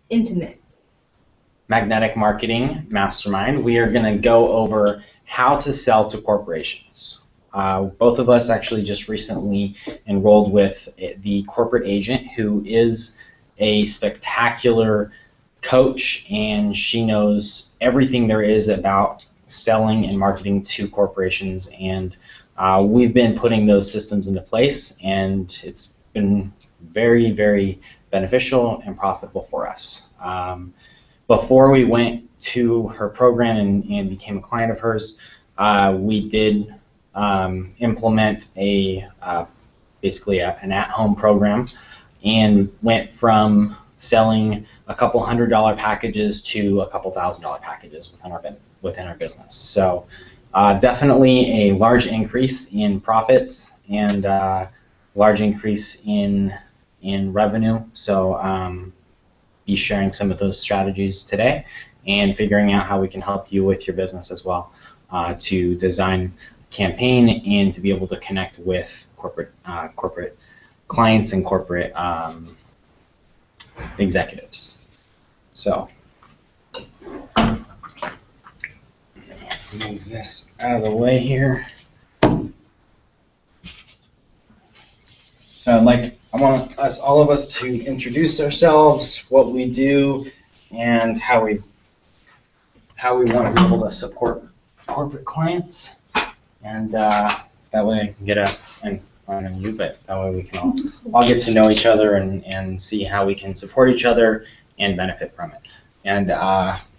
Intimate. Magnetic Marketing Mastermind. We are going to go over how to sell to corporations. Both of us actually just recently enrolled with the corporate agent, who is a spectacular coach, and she knows everything there is about selling and marketing to corporations, and we've been putting those systems into place, and it's been very, very beneficial and profitable for us. Before we went to her program and became a client of hers, we did implement basically an at-home program, and went from selling a couple $100 packages to a couple $1,000 packages within our business. So definitely a large increase in profits and large increase in revenue. So be sharing some of those strategies today and figuring out how we can help you with your business as well, to design a campaign and to be able to connect with corporate clients and corporate executives. So move this out of the way here. So I want all of us to introduce ourselves, what we do, and how we want to be able to support corporate clients. And that way I can get and I know you, but that way we can all get to know each other and see how we can support each other and benefit from it. And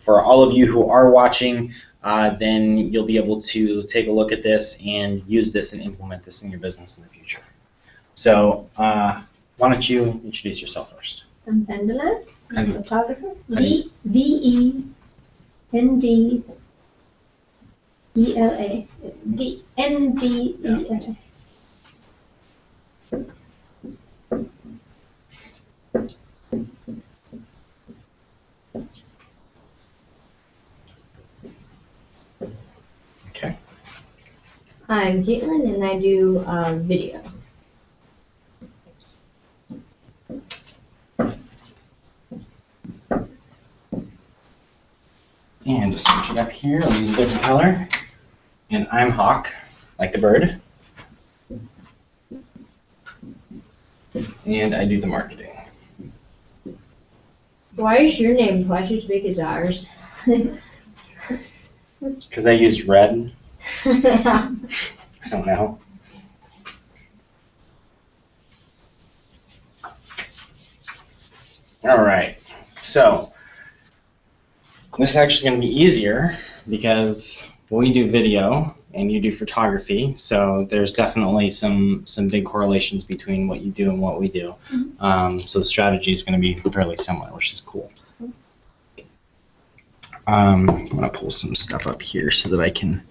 for all of you who are watching, then you'll be able to take a look at this and use this and implement this in your business in the future. So why don't you introduce yourself first? I'm Vendela. I'm a photographer. V-E-N-D-E-L-A. N-D-E-L-A. Okay. I'm Caitlin, and I do video. And just switch it up here, I'll use a different color. And I'm Hawk, like the bird. And I do the marketing. Why is your name twice as big as ours? Because I used red. I don't know. All right, so this is actually going to be easier because we do video and you do photography, so there's definitely some big correlations between what you do and what we do. So the strategy is going to be fairly similar, which is cool. I'm going to pull some stuff up here so that I can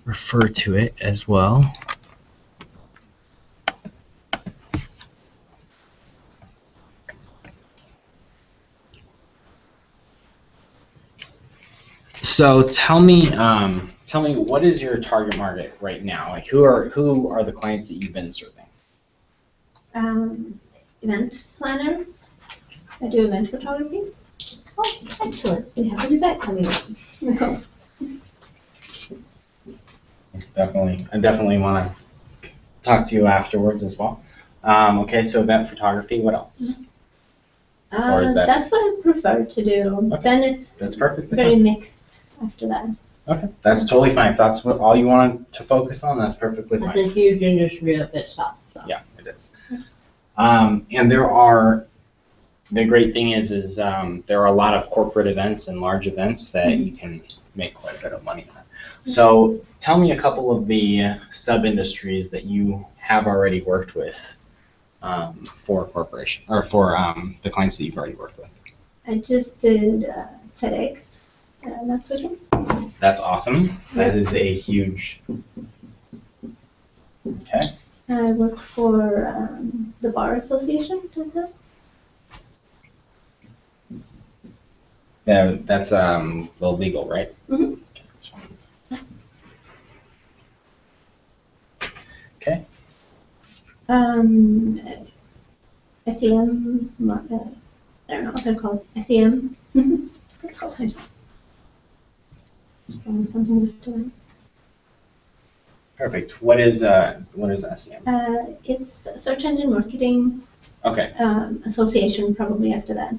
refer to it as well. So tell me what is your target market right now? Like who are the clients that you've been serving? Event planners. I do event photography. Oh, excellent. We have a new bag coming up. Definitely. I definitely want to talk to you afterwards as well. Okay, so event photography, what else? Or is that's what I prefer to do. Okay. Then that's perfectly very fine. mixed after that. Okay, that's totally fine. If that's what all you want to focus on, that's perfectly fine. It's a huge industry of itself. So. Yeah, it is. And the great thing is there are a lot of corporate events and large events that you can make quite a bit of money on. So tell me a couple of the sub-industries that you have already worked with for corporation or for the clients that you've already worked with. I just did TEDx last weekend. That's awesome. That is a huge. Okay. I work for the Bar Association. Yeah, that's the legal, right? Mm-hmm. Okay. SEM I don't know what they're called, SEM. That's all I know. Something to learn. Perfect. What is SEM? It's Search Engine Marketing Okay. Association, probably after that.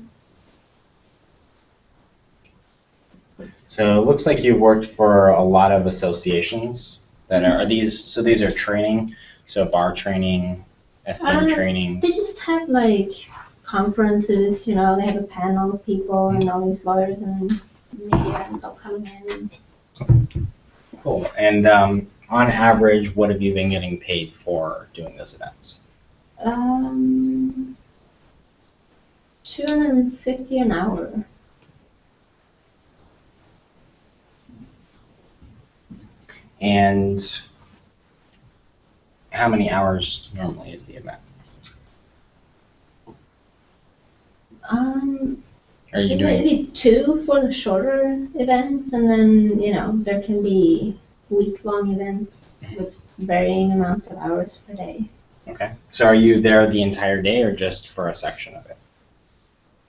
So it looks like you've worked for a lot of associations that are these are training, so bar training, SEM trainings. They just have like conferences, they have a panel of people and all these lawyers and media and stuff coming in. Cool. And on average, what have you been getting paid for doing those events? $250 an hour. And how many hours normally is the event? Are you doing Maybe 2 for the shorter events, and then there can be week-long events with varying amounts of hours per day. Okay. So are you there the entire day or just for a section of it?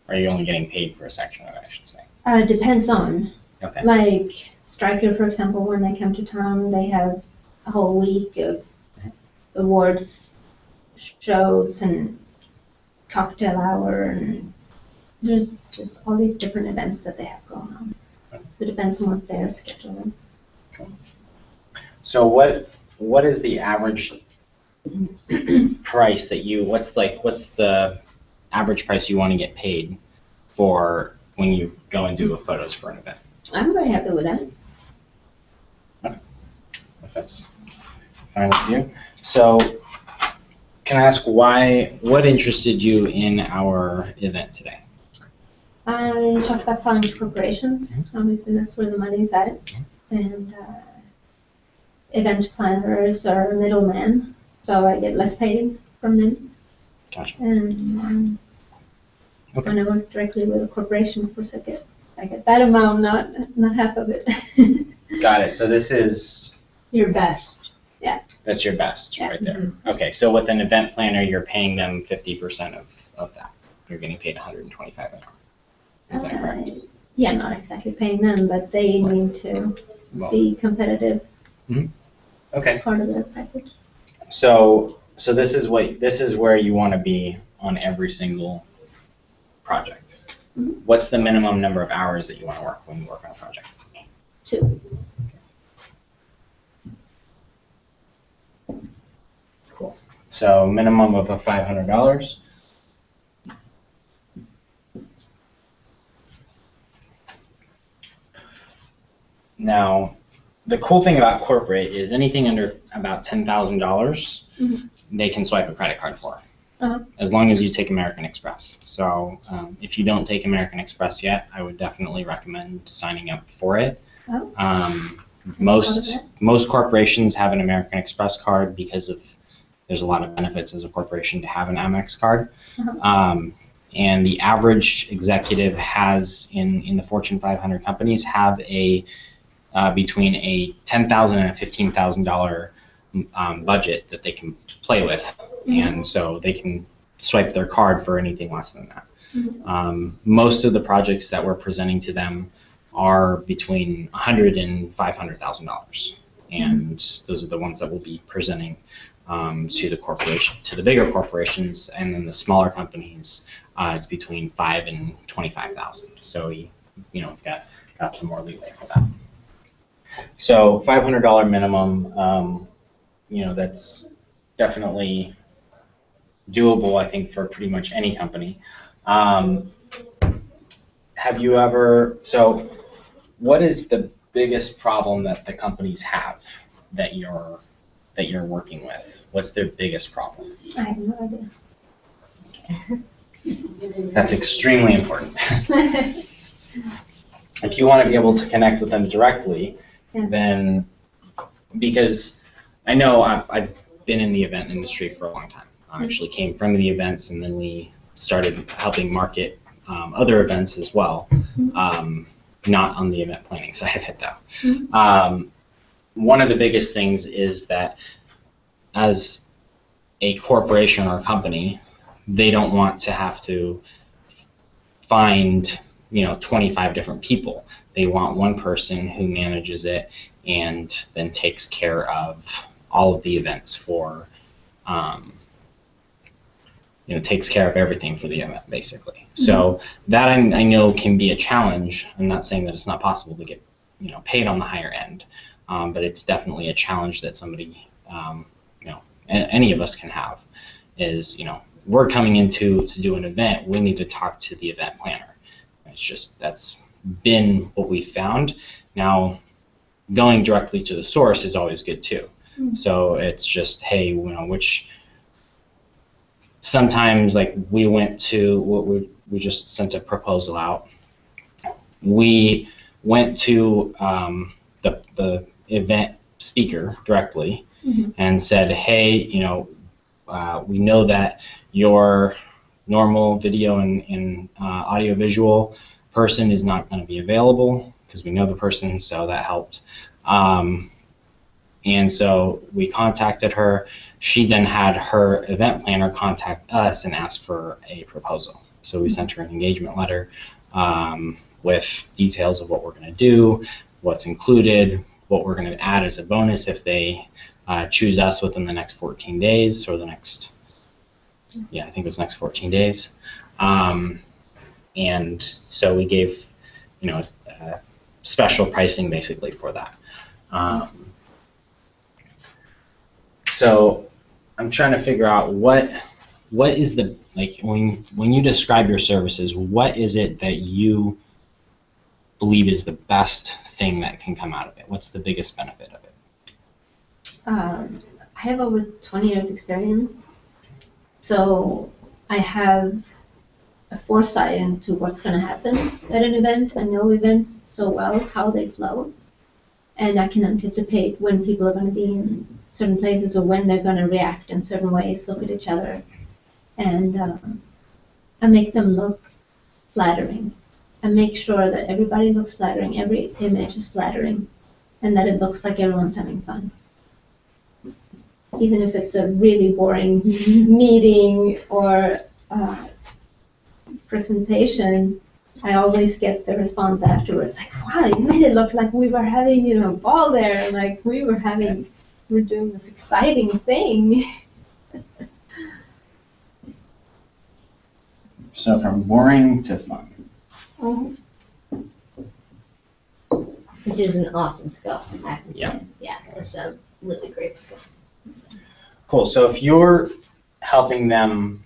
Or are you only getting paid for a section of it, I should say? Depends on. Okay. Like Stryker, for example, when they come to town, they have a whole week of awards shows and cocktail hour, and there's just all these different events that they have going on. It depends on what their schedule is. Okay. So what is the average price that what's the average price you want to get paid for when you go and do photos for an event? I'm very happy with that. Okay. If that's fine with you. So can I ask what interested you in our event today? You talked about selling to corporations. Obviously, that's where the money's at. And event planners are middlemen, so I get less paid from them. Gotcha. And Okay. when I work directly with a corporation, of course, I get that amount, not half of it. Got it. So this is Your best. that's your best Yeah. right there. Okay. So with an event planner, you're paying them 50% of that. You're getting paid $125 an hour. Is that correct? Yeah, not exactly paying them, but they need to be competitive. Okay. Part of their package. So this is where you want to be on every single project. Mhm. What's the minimum number of hours that you want to work when you work on a project? 2. Cool. So minimum of $500. Now, the cool thing about corporate is anything under about $10,000, they can swipe a credit card for, as long as you take American Express. So if you don't take American Express yet, I would definitely recommend signing up for it. Most corporations have an American Express card because there's a lot of benefits as a corporation to have an Amex card. And the average executive has in the Fortune 500 companies have between a $10,000 and a $15,000 budget that they can play with, and so they can swipe their card for anything less than that. Most of the projects that we're presenting to them are between $100,000 and $500,000, and those are the ones that we'll be presenting to the bigger corporations, and then the smaller companies, it's between $5,000 and $25,000. So we've got some more leeway for that. So $500 minimum, that's definitely doable, I think, for pretty much any company. What is the biggest problem that the companies have that you're working with? What's their biggest problem? I have no idea. That's extremely important. If you want to be able to connect with them directly, then, because I know I've been in the event industry for a long time. I actually came from the events, and then we started helping market other events as well, not on the event planning side of it though. One of the biggest things is that as a corporation or company, they don't want to have to find 25 different people. They want one person who manages it and then takes care of all of the events for, takes care of everything for the event, basically. So that I know can be a challenge. I'm not saying that it's not possible to get paid on the higher end, but it's definitely a challenge that somebody, any of us can have. Is we're coming in to do an event, we need to talk to the event planner. It's just, that's been what we found. Now, going directly to the source is always good too. So it's just, hey, which, sometimes like we went to, we just sent a proposal out. We went to the event speaker directly and said, hey, we know that your normal video and audio visual person is not going to be available, because we know the person, so that helped. And so we contacted her. She then had her event planner contact us and ask for a proposal. So we sent her an engagement letter with details of what we're going to do, what's included, what we're going to add as a bonus if they choose us within the next 14 days, or the next, I think it was next 14 days. And so we gave, special pricing basically for that. So I'm trying to figure out what is the, like, when you describe your services, what is it that you believe is the best thing that can come out of it? What's the biggest benefit of it? I have over 20 years experience, so I have a foresight into what's going to happen at an event. I know events so well, how they flow, and I can anticipate when people are going to be in certain places or when they're going to react in certain ways, look at each other, and I make them look flattering. I make sure that everybody looks flattering, every image is flattering, and that it looks like everyone's having fun. Even if it's a really boring meeting or presentation, I always get the response afterwards, like, wow, you made it look like we were having, a ball there, like we're doing this exciting thing. So from boring to fun. Which is an awesome skill, I have to say. Yeah. Yeah, it's a really great skill. Cool. So if you're helping them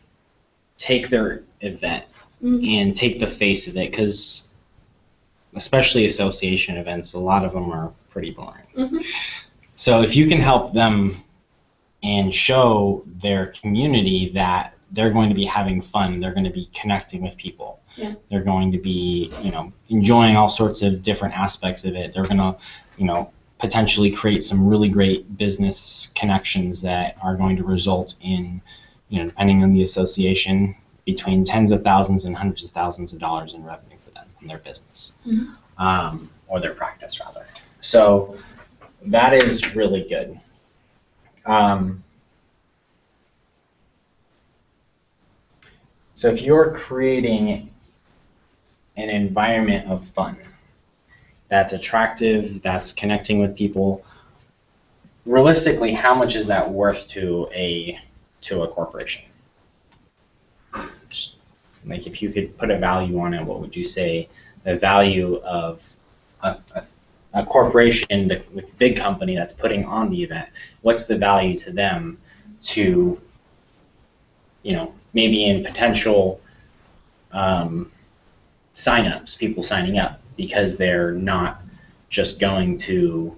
take their event and take the face of it, because especially association events, a lot of them are pretty boring. So if you can help them and show their community that they're going to be having fun, they're going to be connecting with people, they're going to be, enjoying all sorts of different aspects of it, they're going to, potentially create some really great business connections that are going to result in, depending on the association, between tens of thousands and hundreds of thousands of dollars in revenue for them in their business, or their practice rather. So that is really good. So if you're creating an environment of fun that's attractive, that's connecting with people, realistically, how much is that worth to a corporation? Just, like, if you could put a value on it, what would you say the value of a corporation, the big company that's putting on the event, what's the value to them to, maybe in potential sign-ups, people signing up, because they're not just going to,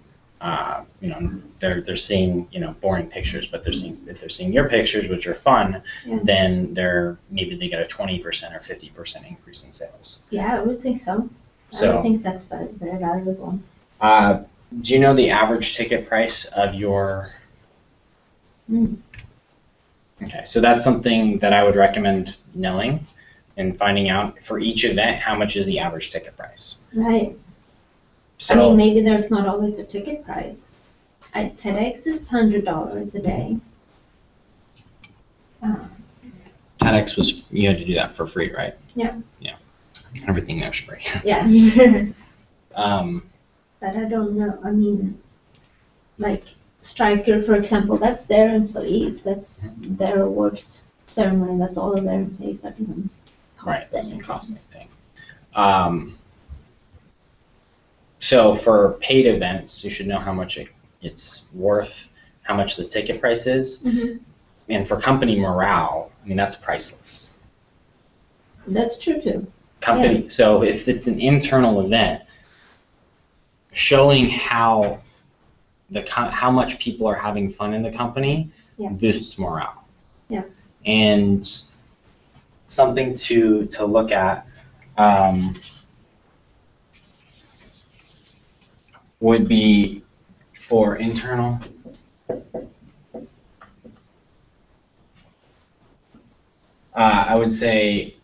they're seeing, boring pictures, but if they're seeing your pictures, which are fun, then maybe they get a 20% or 50% increase in sales. Yeah, I would think so. I would think that's very valuable. Do you know the average ticket price of your? Okay, so that's something that I would recommend knowing and finding out for each event, how much is the average ticket price. Right. So, I mean, maybe there's not always a ticket price. At TEDx, it's $100 a day. TEDx was, you had to do that for free, right? Yeah. Yeah. Everything there's free. Yeah. But I don't know, I mean, like Striker, for example, that's their employees, that's their awards ceremony, that's all of their employees, that doesn't Right, cost doesn't anything. cost anything. So for paid events, you should know how much it's worth, how much the ticket price is. Mhm. And for company morale, I mean, that's priceless. That's true too. Company. So if it's an internal event, showing how how much people are having fun in the company boosts morale. Yeah. And something to look at would be for internal. I would say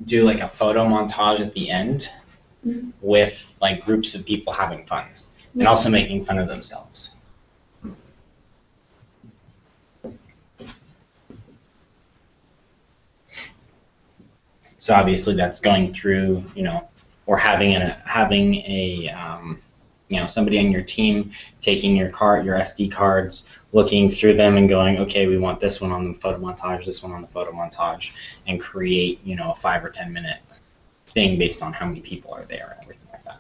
do like a photo montage at the end with like groups of people having fun and also making fun of themselves. So obviously that's going through, or having a somebody on your team taking your SD cards, looking through them and going, okay, we want this one on the photo montage, this one on the photo montage, and create, a 5 or 10 minute thing based on how many people are there and everything like that.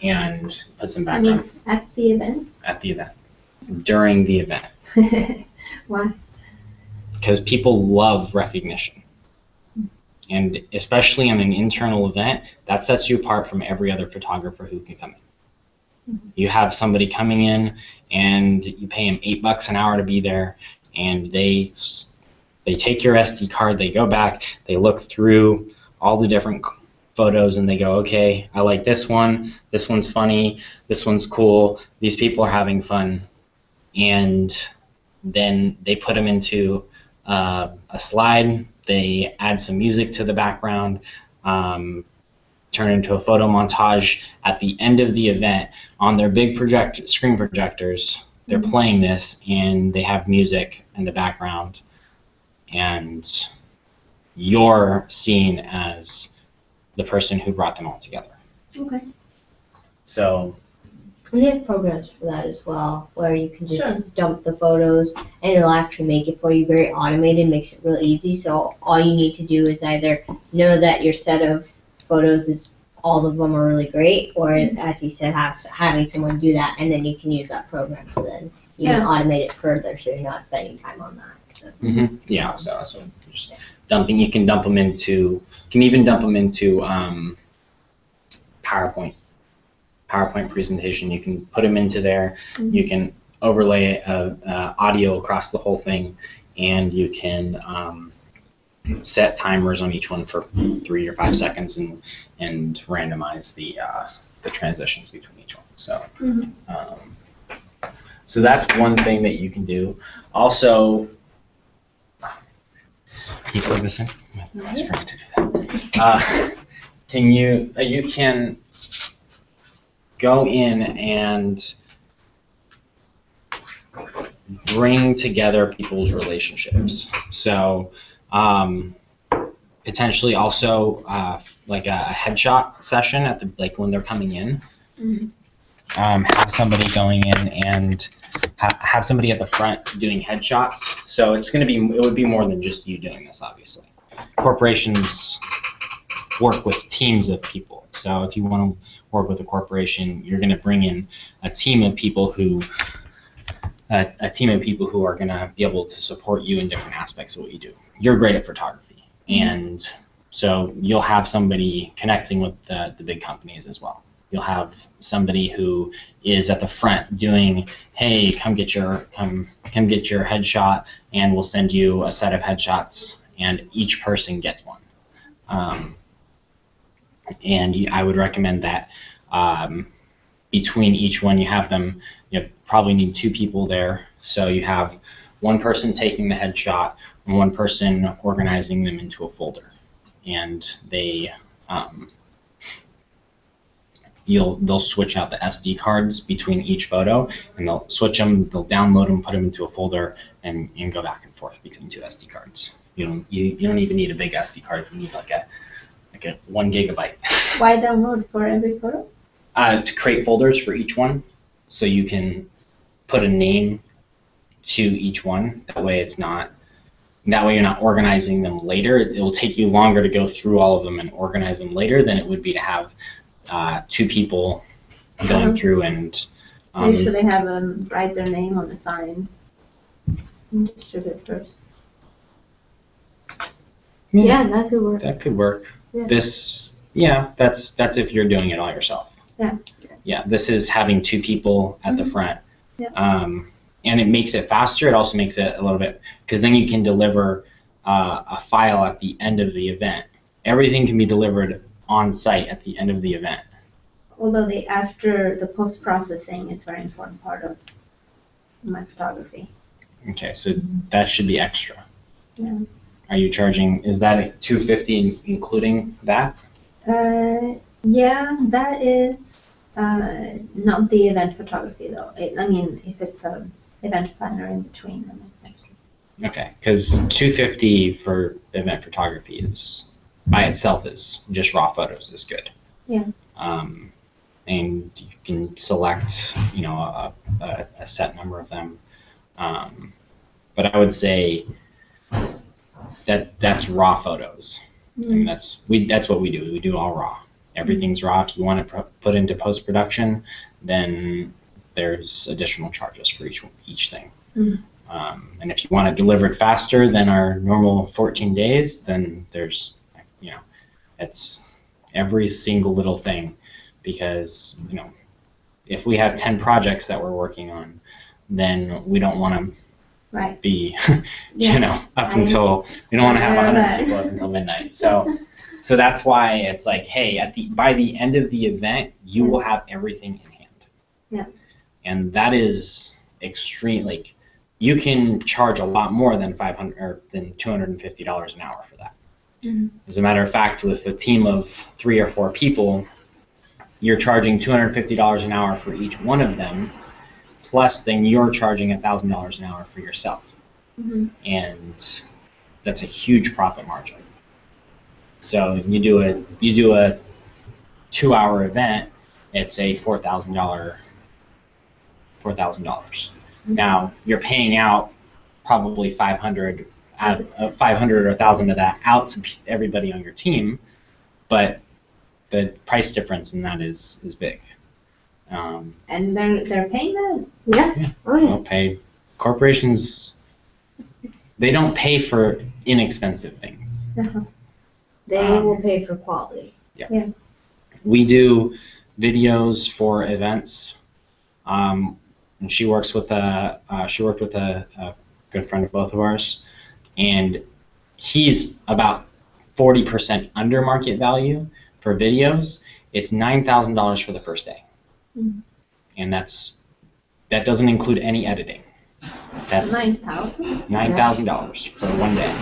And put some background. I mean, at the event? At the event. During the event. Why? Because people love recognition. And especially on an internal event, that sets you apart from every other photographer who can come in. Mm-hmm. You have somebody coming in and you pay them $8 an hour to be there, and they take your SD card, they go back, they look through all the different photos, and they go, okay, I like this one's funny, this one's cool, these people are having fun, and then they put them into a slide. They add some music to the background, turn into a photo montage. At the end of the event, on their big screen projectors, they're playing this, and they have music in the background, and you're seen as the person who brought them all together. Okay. So. And they have programs for that as well, where you can just dump the photos, and it'll actually make it for you very automated, makes it real easy. So all you need to do is either know that your set of photos is all of them are really great, or as you said, having someone do that, and then you can use that program to then even automate it further, so you're not spending time on that. So. Mm-hmm. Yeah. So just dumping. You can dump them into. You can even dump them into PowerPoint presentation. You can put them into there. Mm-hmm. You can overlay audio across the whole thing, and you can set timers on each one for 3 or 5 seconds and randomize the transitions between each one. So, so that's one thing that you can do. Also, can you plug this in? I just forgot to do that. You can go in and bring together people's relationships. So potentially also like a headshot session at when they're coming in. Mm-hmm. Have somebody going in and have somebody at the front doing headshots. So it would be more than just you doing this, obviously. Corporations work with teams of people. So if you want to work with a corporation, you're going to bring in a team of people who are going to be able to support you in different aspects of what you do. You're great at photography, and so you'll have somebody connecting with the big companies as well. You'll have somebody who is at the front doing, hey, come get your headshot, and we'll send you a set of headshots, and each person gets one. And I would recommend that between each one you probably need 2 people there. So you have one person taking the headshot and one person organizing them into a folder. And they'll switch out the SD cards between each photo, and they'll switch them, they'll download them, put them into a folder, and go back and forth between 2 SD cards. You don't even need a big SD card. You need like a 1 gigabyte. Why download for every photo? To create folders for each one, so you can put a name to each one. That way you're not organizing them later. It will take you longer to go through all of them and organize them later than it would be to have 2 people going through and Usually have them write their name on the sign and distribute first. Yeah, that could work. That could work. Yeah. That's if you're doing it all yourself. Yeah. Yeah, this is having 2 people at the front. Yeah. And it makes it faster. It also makes it a little bit, because then you can deliver a file at the end of the event. Everything can be delivered on site at the end of the event. Although after the post-processing is a very important part of my photography. Okay, so that should be extra. Yeah. Are you charging, is that $250 including that? Yeah, that is not the event photography though. If it's an event planner in between, then it's extra. Okay, because $250 for event photography is, by itself, is just raw photos is good. Yeah. And you can select, a set number of them. But I would say that's raw photos. I mean, that's what we do. We do all raw. Everything's raw. If you want to put into post-production, then there's additional charges for each thing. And if you want it delivered faster than our normal 14 days, then there's, it's every single little thing, because, if we have 10 projects that we're working on, then we don't want to be, up until, we don't want to have 100 people up until midnight. So that's why it's like, hey, by the end of the event, you will have everything in hand. Yeah. And that is extreme. Like, you can charge a lot more than $500 or than $250 an hour for that. As a matter of fact, with a team of 3 or 4 people, you're charging $250 an hour for each one of them, plus then you're charging $1,000 an hour for yourself. And that's a huge profit margin. So you do a 2-hour event, it's a $4,000. Now you're paying out probably $500 or $1,000 of that out to everybody on your team, but the price difference in that is big. And they're paying that? Yeah. Oh yeah. They'll pay. Corporations, they don't pay for inexpensive things. They will pay for quality. Yeah. We do videos for events, and she worked with a good friend of both of ours, and he's about 40% under market value for videos. It's $9,000 for the first day, and that doesn't include any editing. That's $9,000 for one day.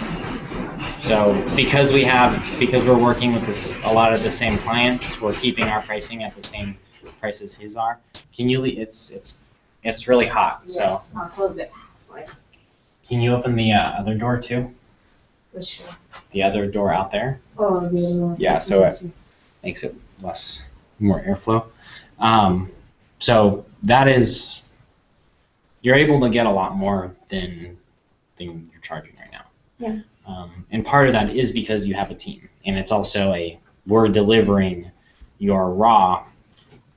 So because we're working with a lot of the same clients, we're keeping our pricing at the same price as his are. It's really hot. Yeah, so I'll close it. Can you open the other door too? Which one? The other door out there. Oh, the other one. Yeah, so it makes it more airflow. So that is, you're able to get a lot more than you're charging right now. Yeah. And part of that is because you have a team, and it's also we're delivering your raw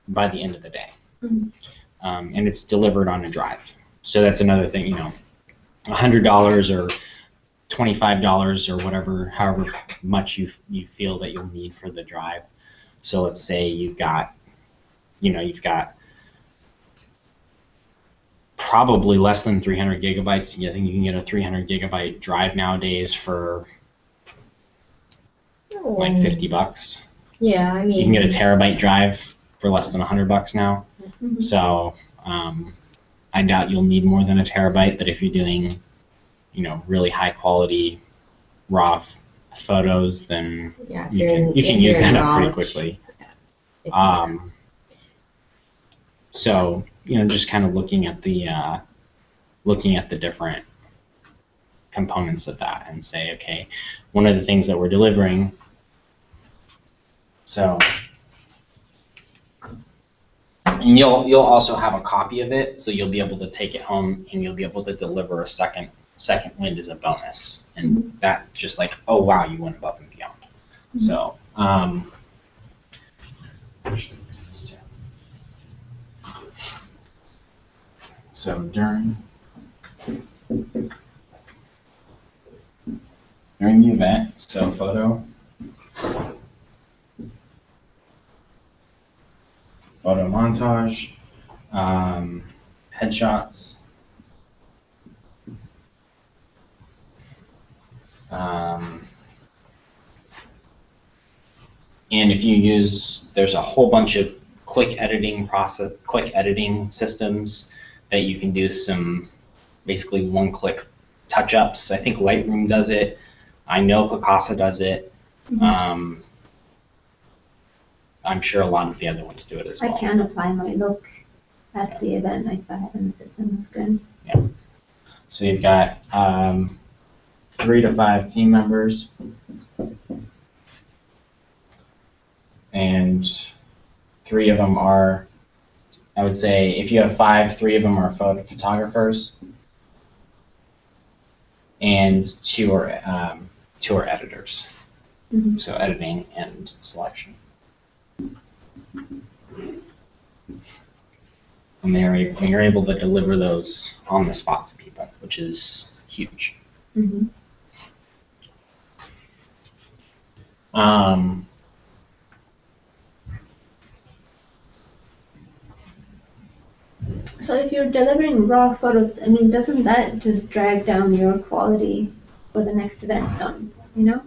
by the end of the day, and it's delivered on a drive. So that's another thing, $100 or $25 or whatever, however much you feel that you'll need for the drive. So let's say you've got probably less than 300 gigabytes. I think you can get a 300 gigabyte drive nowadays for like $50. Yeah, I mean, you can get a terabyte drive for less than $100 now. So I doubt you'll need more than a terabyte, but if you're doing, really high quality raw photos, then you can use that up pretty quickly. So just kind of looking at the different components of that and say, okay, one of the things that we're delivering. So, and you'll also have a copy of it, so you'll be able to take it home and you'll be able to deliver a second wind as a bonus, and that just like, oh wow, you went above and beyond. So, so during the event, so photo montage, headshots, and if you use, there's a whole bunch of quick editing systems that you can do some basically one-click touch-ups. I think Lightroom does it. I know Picasa does it. I'm sure a lot of the other ones do it as well. I can apply my look at the event if I have in the system. It's good. Yeah. So you've got 3 to 5 team members, and 3 of them are, I would say, if you have 5, 3 of them are photographers, and 2 are editors. So editing and selection. And you're able to deliver those on the spot to people, which is huge. So if you're delivering raw photos, I mean, doesn't that just drag down your quality for the next event done, you know?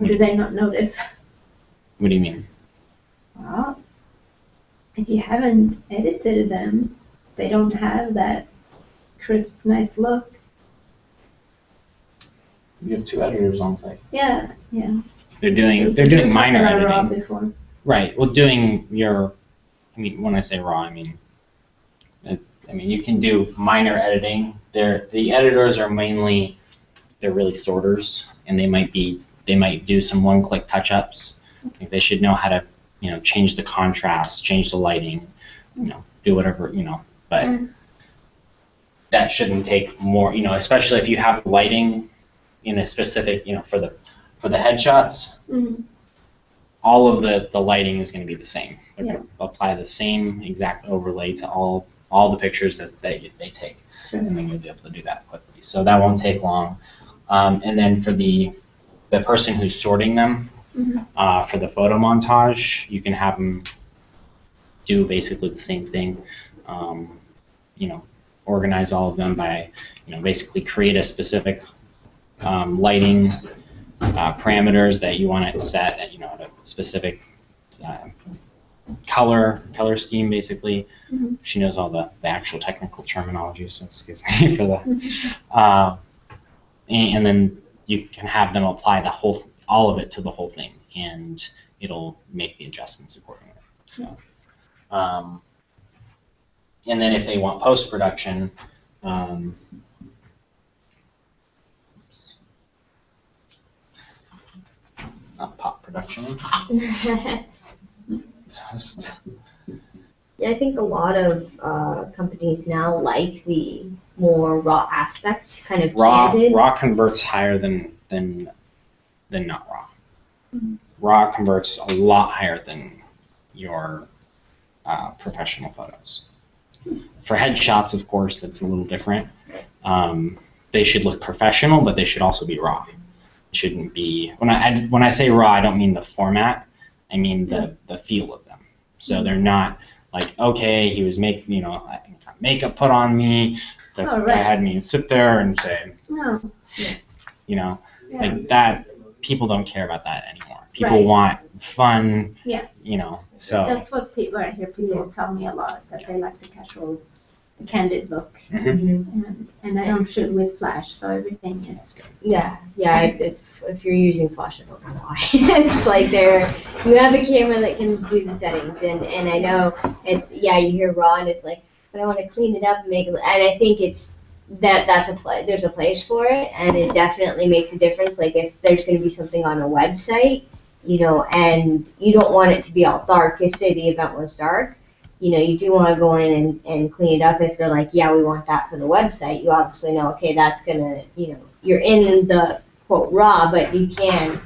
Or do they not notice? What do you mean? Well, if you haven't edited them, they don't have that crisp, nice look. You have 2 editors on site. Yeah. They're doing minor Raw editing. before. Right. Well, doing your, I mean, when I say raw, I mean you can do minor editing. The editors are mainly, they're really sorters, and they might do some one-click touch-ups. Like they should know how to, change the contrast, change the lighting, do whatever, but that shouldn't take more, especially if you have lighting in a specific, for the headshots, all of the lighting is going to be the same. They're going to apply the same exact overlay to all the pictures that they take. Sure. And then you'll be able to do that quickly. So that won't take long. And then for the person who's sorting them, for the photo montage, you can have them do basically the same thing. Organize all of them by, basically create a specific lighting parameters that you want it set at, at a specific color scheme, basically. She knows all the actual technical terminology, so excuse me for the. And then you can have them apply all of it to the whole thing, and it'll make the adjustments accordingly. So, and then if they want post-production, not pop production. Yeah, I think a lot of companies now like the more raw aspects, kind of candid. Raw converts higher than not raw. Raw converts a lot higher than your professional photos. For headshots, of course, it's a little different. They should look professional, but they should also be raw. It shouldn't be, when I say raw, I don't mean the format. I mean the feel of them. So they're not like, okay, he was makeup put on me. The guy had me sit there and say, like that. People don't care about that anymore. People want fun. So that's what I hear people tell me a lot, that they like the casual, the candid look. And I don't shoot with flash, so everything is good. If you're using flash, I don't know why. It's like you have a camera that can do the settings, and I know it's you hear raw and it's like, but I want to clean it up and make it. And I think it's that's a play. There's a place for it, and it definitely makes a difference. Like if there's going to be something on a website, and you don't want it to be all dark. If say the event was dark, you do want to go in and clean it up. If they're like, yeah, we want that for the website, you obviously know, okay, that's gonna, you're in the quote raw, but you can,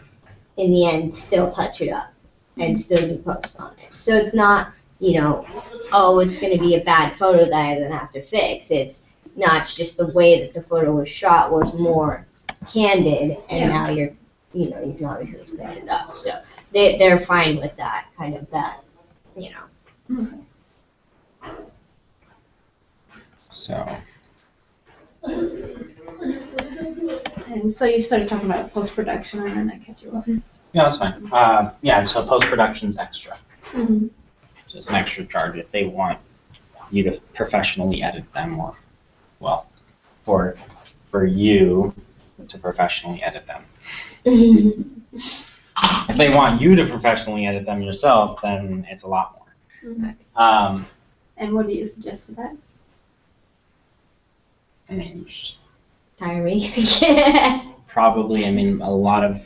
in the end, still touch it up and still do post on it. So it's not, oh, it's gonna be a bad photo that I then have to fix. It's just the way that the photo was shot was more candid, and now you can obviously clean it up. So they're fine with that, kind of that. Okay. So. And so you started talking about post-production, and then I cut you off. Yeah, that's fine. So post-production's extra. Mm-hmm. So it's an extra charge if they want you to professionally edit them, or, well, for you to professionally edit them. If they want you to professionally edit them yourself, then it's a lot more. Mm-hmm. And what do you suggest for that? I mean, Tire me. probably, a lot of,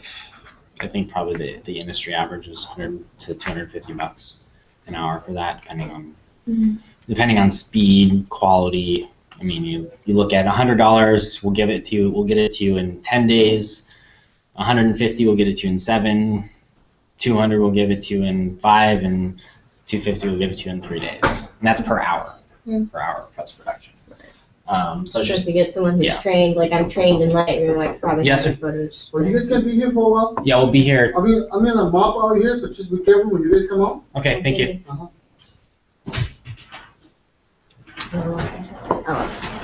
I think probably the industry average is $100 to $250 an hour for that, depending on speed, quality. You look at $100, we'll get it to you in 10 days. 150, we'll get it to you in 7. 200, we'll give it to you in 5, and 250, we'll give it to you in 3 days. And that's per hour. Per hour of post production. So just to get someone who's trained, like I'm trained in Lightroom, I could probably take photos. Are you guys gonna be here for a while? Yeah, we'll be here. I'm in a mob out here, so just be careful when you guys come out. Okay, thank you.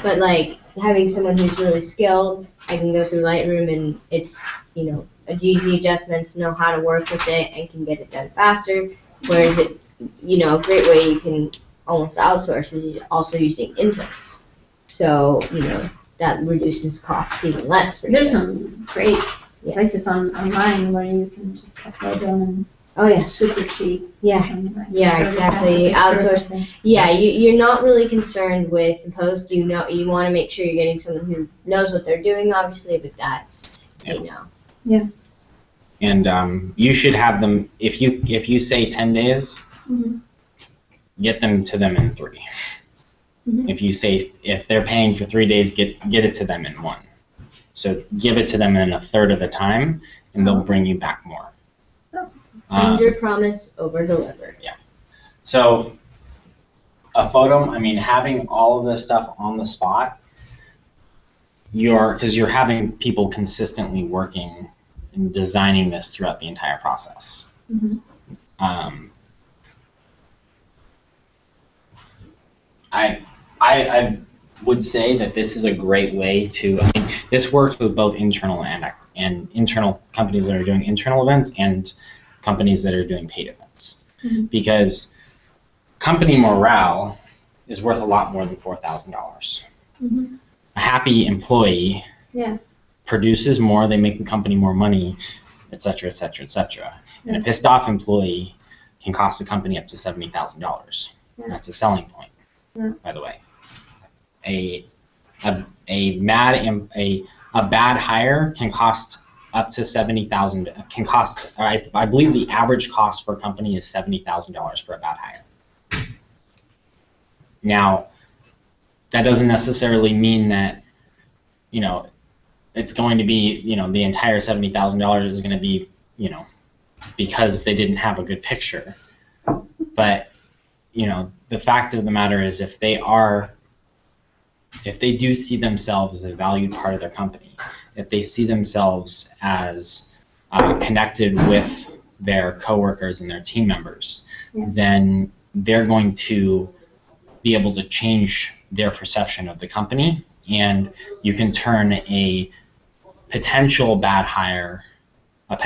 But like having someone who's really skilled, I can go through Lightroom and it's easy adjustments, know how to work with it, and can get it done faster. Whereas a great way you can almost outsource is also using interns. So, that reduces costs even less for you. There's some great places online where you can just upload them and super cheap. Yeah, exactly. Outsource. Yeah, you're not really concerned with the post. You want to make sure you're getting someone who knows what they're doing, obviously, but that's, Yeah. And you should have them, if you say 10 days, get them to them in 3. If they're paying for 3 days, get it to them in 1. So give it to them in a third of the time, and they'll bring you back more. Under promise, over deliver. Yeah. So a photo, having all of this stuff on the spot, because you're having people consistently working and designing this throughout the entire process. I would say that this is a great way to, this works with both internal and internal companies that are doing internal events and companies that are doing paid events. Because company morale is worth a lot more than $4,000. A happy employee produces more, they make the company more money, etc., etc., etc. And a pissed off employee can cost the company up to $70,000. That's a selling point, by the way. A bad hire can cost up to $70,000. Can cost, I believe the average cost for a company is $70,000 for a bad hire. Now, that doesn't necessarily mean that it's going to be the entire $70,000 is going to be because they didn't have a good picture. But the fact of the matter is, if they do see themselves as a valued part of their company, if they see themselves as connected with their coworkers and their team members, then they're going to be able to change their perception of the company, and you can turn a potential bad hire, I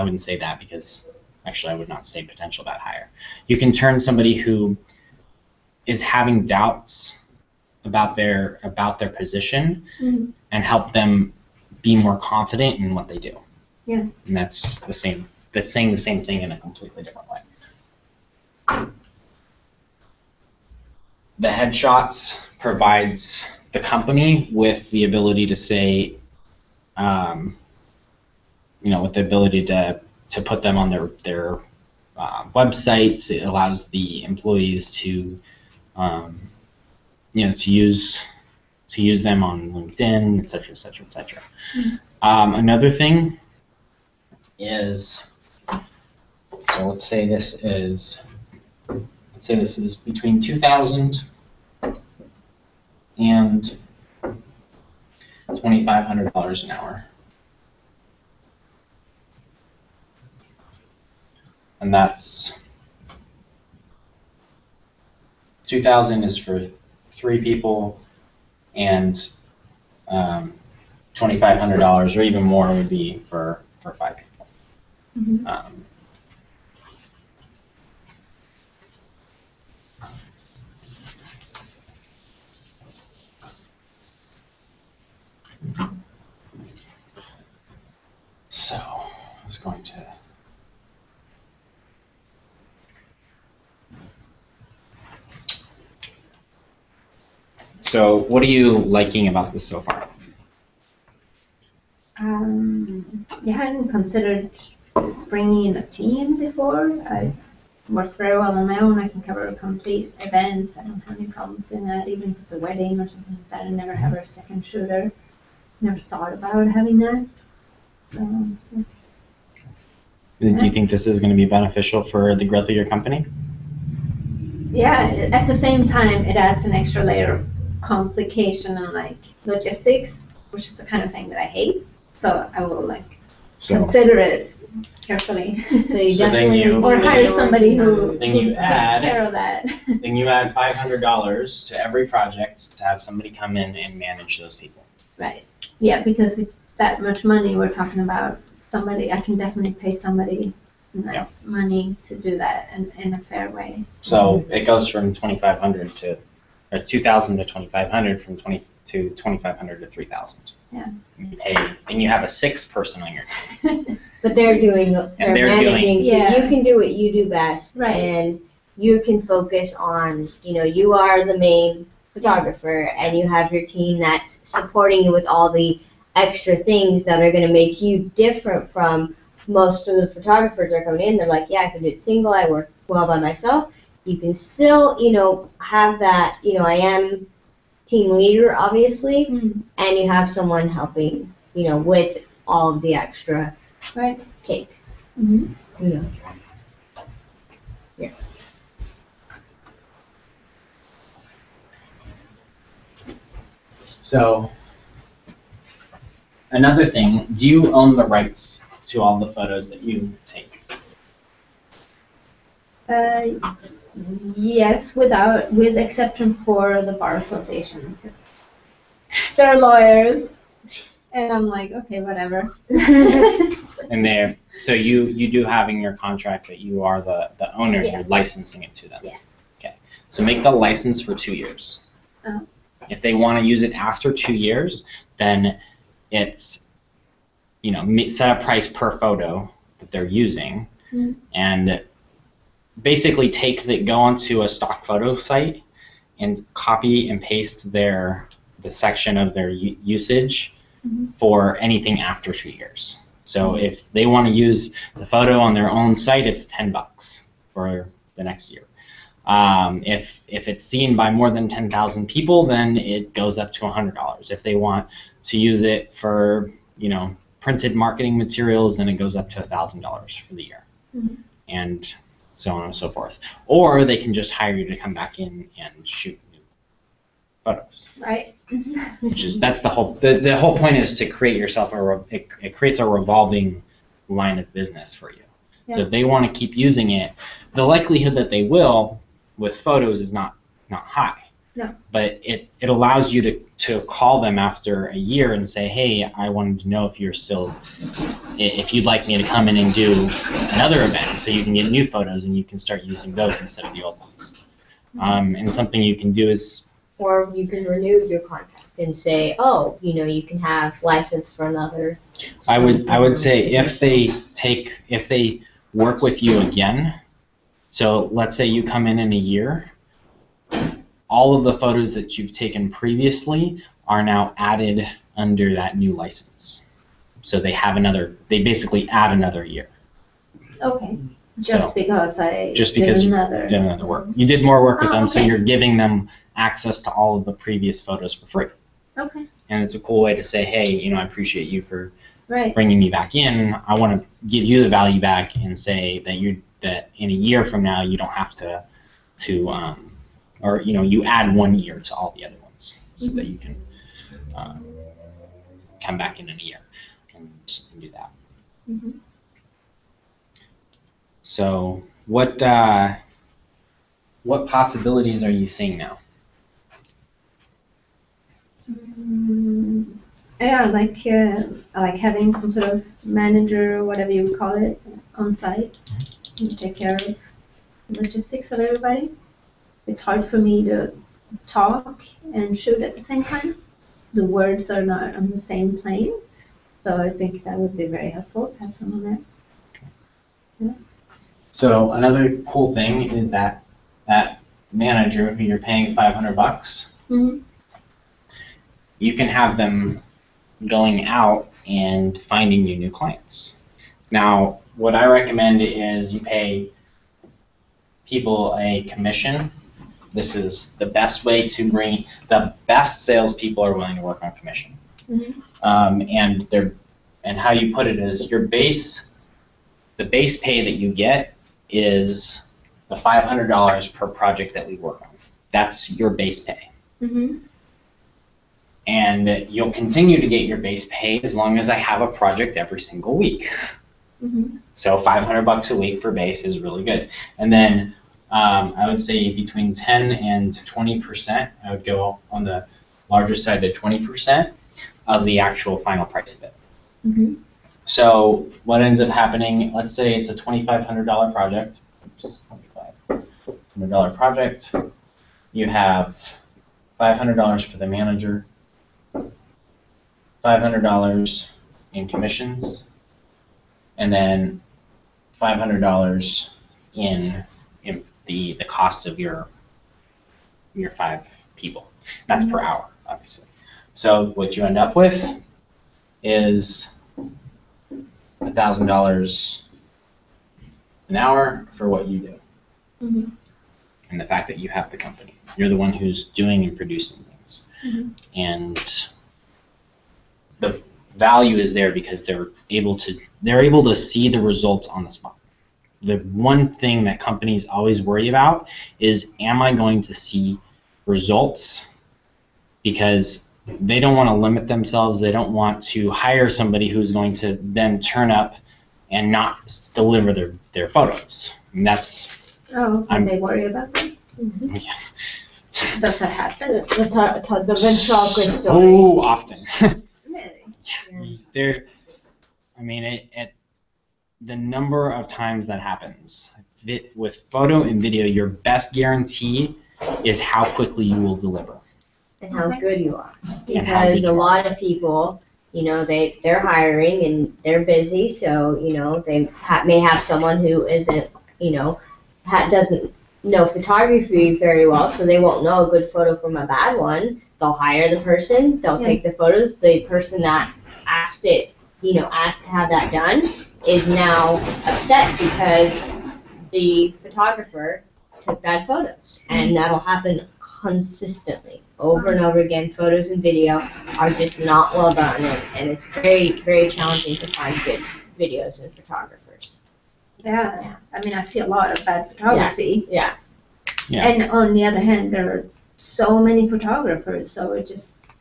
wouldn't say that, because actually I would not say potential bad hire. You can turn somebody who is having doubts about their position and help them be more confident in what they do. Yeah. And that's saying the same thing in a completely different way. The headshots provides the company with the ability to say, with the ability to put them on their websites. It allows the employees to to use them on LinkedIn, et cetera, et cetera, et cetera. Another thing is, so let's say this is between $2,000 and $2,500 an hour. And that's $2,000 is for 3 people, and $2,500 or even more would be for 5 people. So I was going to. So what are you liking about this so far? You hadn't considered bringing in a team before. I work very well on my own. I can cover complete events. I don't have any problems doing that, even if it's a wedding or something like that. I never have a second shooter. Never thought about having that. So that's. Do you think this is going to be beneficial for the growth of your company? Yeah, at the same time, it adds an extra layer of complication and like logistics, which is the kind of thing that I hate. So I will consider it carefully. So you So then definitely you- Or hire somebody who Then you takes add- care of that. Then you add $500 to every project to have somebody come in and manage those people. Right. Yeah, because it's that much money we're talking about. I can definitely pay somebody nice money to do that in a fair way. So it goes from 2,500 to, or 2,000 to 2,500, from 2,500 to 3,000. Yeah. You pay, and you have a 6th person on your team. But they're doing, they're managing, so Yeah. you can do what you do best. Right. And you can focus on, you are the main photographer, and you have your team that's supporting you with all the extra things that are going to make you different from most of the photographers that are coming in. They're like, yeah, I can do it single, I work well by myself. You can still, have that, I am team leader, obviously, and you have someone helping, with all of the extra Right. cake. Mm-hmm. Yeah. So another thing, do you own the rights to all the photos that you take? Yes, with exception for the bar association, because they're lawyers, and I'm like, okay, whatever. And so you do have in your contract that you are the owner, Yes. you're licensing it to them. Yes. So make the license for 2 years. Oh. If they want to use it after 2 years, then it's, set a price per photo that they're using, and basically go onto a stock photo site and copy and paste the section of their usage for anything after 2 years. So if they want to use the photo on their own site, it's $10 for the next year. If it's seen by more than 10,000 people, then it goes up to $100. If they want to use it for, printed marketing materials, then it goes up to $1,000 for the year, and so on and so forth. Or they can just hire you to come back in and shoot new photos. Right. That's the whole point, is to create yourself it creates a revolving line of business for you. Yeah. So if they want to keep using it, the likelihood that they will with photos is not high. No. But it allows you to call them after a year and say, hey, I wanted to know if you'd like me to come in and do another event, so you can get new photos and you can start using those instead of the old ones. And something you can do is, Or you can renew your contract and say, you can have license for another. I would say if they work with you again, so let's say you come in a year, all of the photos that you've taken previously are now added under that new license. So they basically add another year. Okay. Just because Just did because another. you did another work. You did more work with Oh, them, so okay. you're giving them access to all of the previous photos for free. Okay. And it's a cool way to say, hey, I appreciate you for Right. bringing me back in. I want to give you the value back and say that in a year from now you don't have to or you add 1 year to all the other ones so that you can come back in a year and do that. Mm-hmm. So what possibilities are you seeing now? Yeah, I like having some sort of manager or whatever you would call it on site to take care of logistics of everybody. It's hard for me to talk and shoot at the same time. The words are not on the same plane, so I think that would be very helpful to have someone there. Yeah. So another cool thing is that manager who you're paying $500, Mm-hmm. you can have them going out and finding you new clients. Now, what I recommend is you pay people a commission. This is the best way to bring the best salespeople are willing to work on commission. Mm-hmm. And how you put it is the base pay that you get is the $500 per project that we work on. That's your base pay. Mm-hmm. And you'll continue to get your base pay as long as I have a project every single week. Mm-hmm. So $500 a week for base is really good. And then I would say between 10 and 20%, I would go on the larger side to 20% of the actual final price of it. Mm-hmm. So what ends up happening, let's say it's a $2,500 project. Oops, $2,500 project. You have $500 for the manager, $500 in commissions, and then $500 in the cost of your 5 people. That's per hour, obviously. So what you end up with is $1,000 an hour for what you do. Mm-hmm. And the fact that you have the company. You're the one who's doing and producing things. Mm-hmm. And the value is there because they're able to see the results on the spot. The one thing that companies always worry about is, am I going to see results? Because they don't want to limit themselves. They don't want to hire somebody who's going to then turn up and not deliver their photos. And that's they worry about that. Mm-hmm. yeah. Does that happen? The ventriloquist story. So often. Really? Yeah. The number of times that happens with photo and video, your best guarantee is how quickly you will deliver. And how good you are. And how good Because you a are. lot of people, they're hiring and they're busy, so, they may have someone who isn't, doesn't know photography very well, so they won't know a good photo from a bad one. They'll hire the person, they'll take the photos. The person that asked to have that done is now upset because the photographer took bad photos. And that'll happen consistently, over and over again. Photos and video are just not well done, and it's very, very challenging to find good videos and photographers. Yeah. I mean, I see a lot of bad photography. Yeah. Yeah. And on the other hand, there are so many photographers, so it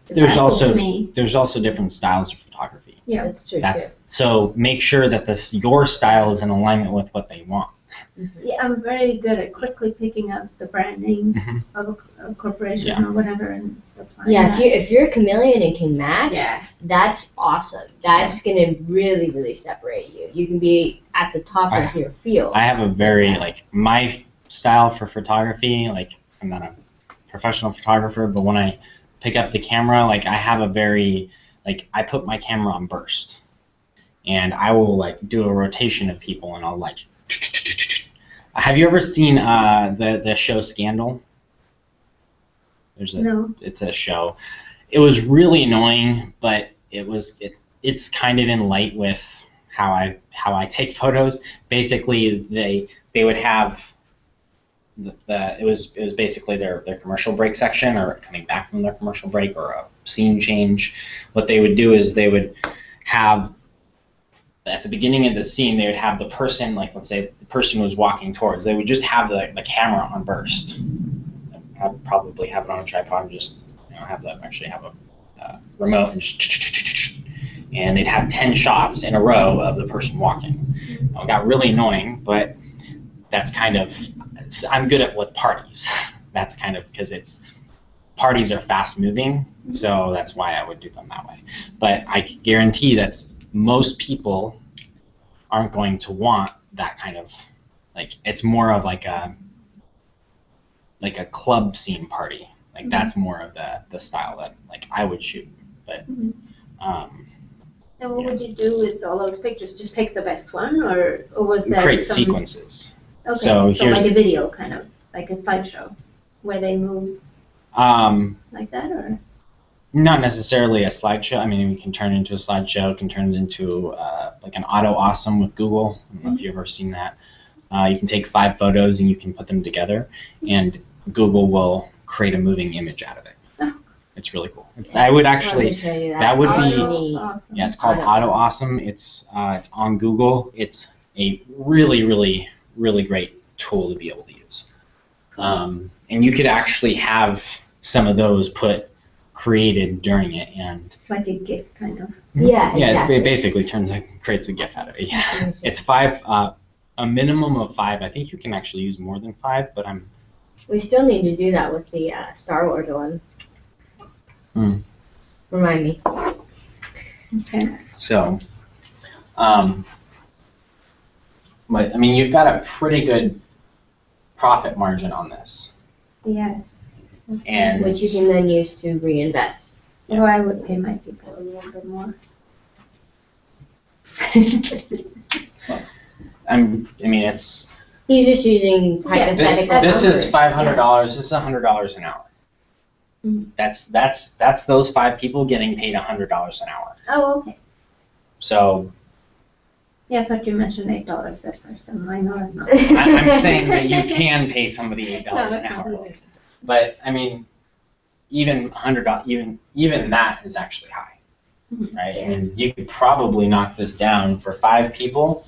There's baffles me. also different styles of photography. Yeah. That's true, So make sure that your style is in alignment with what they want. too. Yeah, I'm very good at quickly picking up the branding Mhm. of a corporation Yeah. or whatever and applying Yeah, that. if you're a chameleon and can match, Yeah. that's awesome. That's gonna really, really separate you. You can be at the top of your field. I have a very, my style for photography, I'm not a professional photographer, but when I pick up the camera, I have a very, I put my camera on burst. And I will, do a rotation of people, and I'll, have you ever seen the show Scandal? No. It's a show. It was really annoying, but it's kind of in light with how I take photos. Basically, they would have it was basically their commercial break section, or coming back from their commercial break, or a scene change. What they would do is they would have, at the beginning of the scene, they would have the person, like let's say the person was walking towards, they would just have the camera on burst. I'd probably have it on a tripod and just have a remote and they'd have 10 shots in a row of the person walking. It got really annoying, but that's kind of, I'm good at with parties. That's kind of because parties are fast moving, so that's why I would do them that way. But I can guarantee that most people aren't going to want that kind of, like, it's more of like a club scene party. Like that's more of the style that like I would shoot. But and what would you do with all those pictures? Just pick the best one, or was there create sequences. Okay, so here's like a video, kind of like a slideshow, where they move like that, or not necessarily a slideshow. I mean, we can turn it into a slideshow. Can turn it into like an auto awesome with Google. I don't know if you've ever seen that. You can take 5 photos and you can put them together, and Google will create a moving image out of it. It's really cool. I would actually, that would be, awesome. yeah, it's called Auto Awesome. It's on Google. It's a really, really, really great tool to be able to use. And you could actually have some of those created during it, and it's like a GIF kind of. Yeah, exactly. It basically creates a GIF out of it. Yeah, it's 5, a minimum of 5. I think you can actually use more than 5, but We still need to do that with the Star Wars one. Remind me. Okay. So, but I mean, you've got a pretty good profit margin on this. Yes. And which you can then use to reinvest. Or I would pay my people a little bit more. I mean, it's. He's just using hypothetical This is numbers. $500. This is $100 an hour. Mhm. That's those 5 people getting paid $100 an hour. Oh, okay. So. Yeah, I thought you mentioned $8 at first. And I know it's not. I'm saying that you can pay somebody $8 No, an it's not hour. really. But I mean, even $100, even that is actually high, right? Yeah. And you could probably knock this down for 5 people.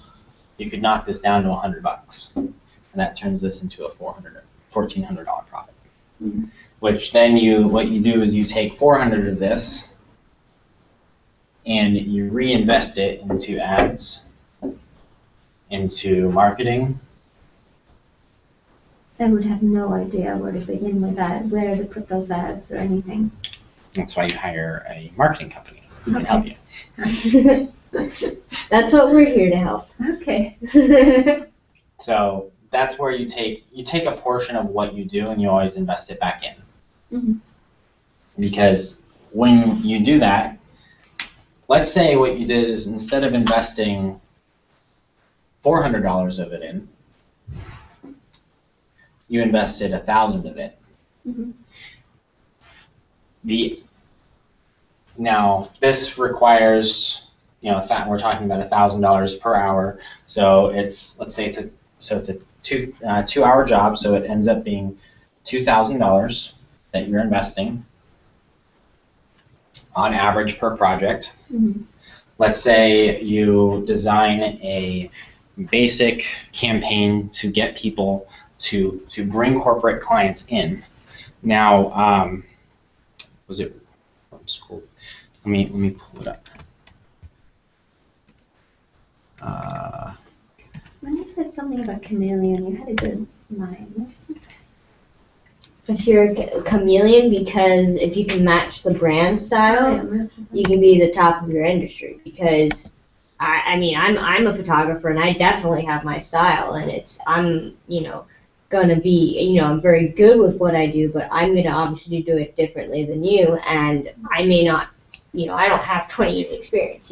You could knock this down to $100, and that turns this into a $1,400 profit. Mm-hmm. Which then what you do is you take 400 of this, and you reinvest it into ads, into marketing. I would have no idea where to begin with that, where to put those ads or anything. That's why you hire a marketing company who can help you. That's what we're here to help. Okay. So that's where you take a portion of what you do and you always invest it back in. Mm-hmm. Because when you do that, let's say what you did is instead of investing $400 of it in, you invested 1,000 of it. Mm-hmm. Now this requires, we're talking about $1,000 per hour. So let's say it's a 2-hour job. So it ends up being $2,000 that you're investing on average per project. Mm-hmm. Let's say you design a basic campaign to get people to bring corporate clients in. Now, was it from school? Let me pull it up. When you said something about chameleon, you had a good line. What did you say? If you're a chameleon, because if you can match the brand style, you can be the top of your industry. Because I'm a photographer and I definitely have my style, and I'm gonna be, I'm very good with what I do, but I'm gonna obviously do it differently than you, and I may not, I don't have 20 years experience,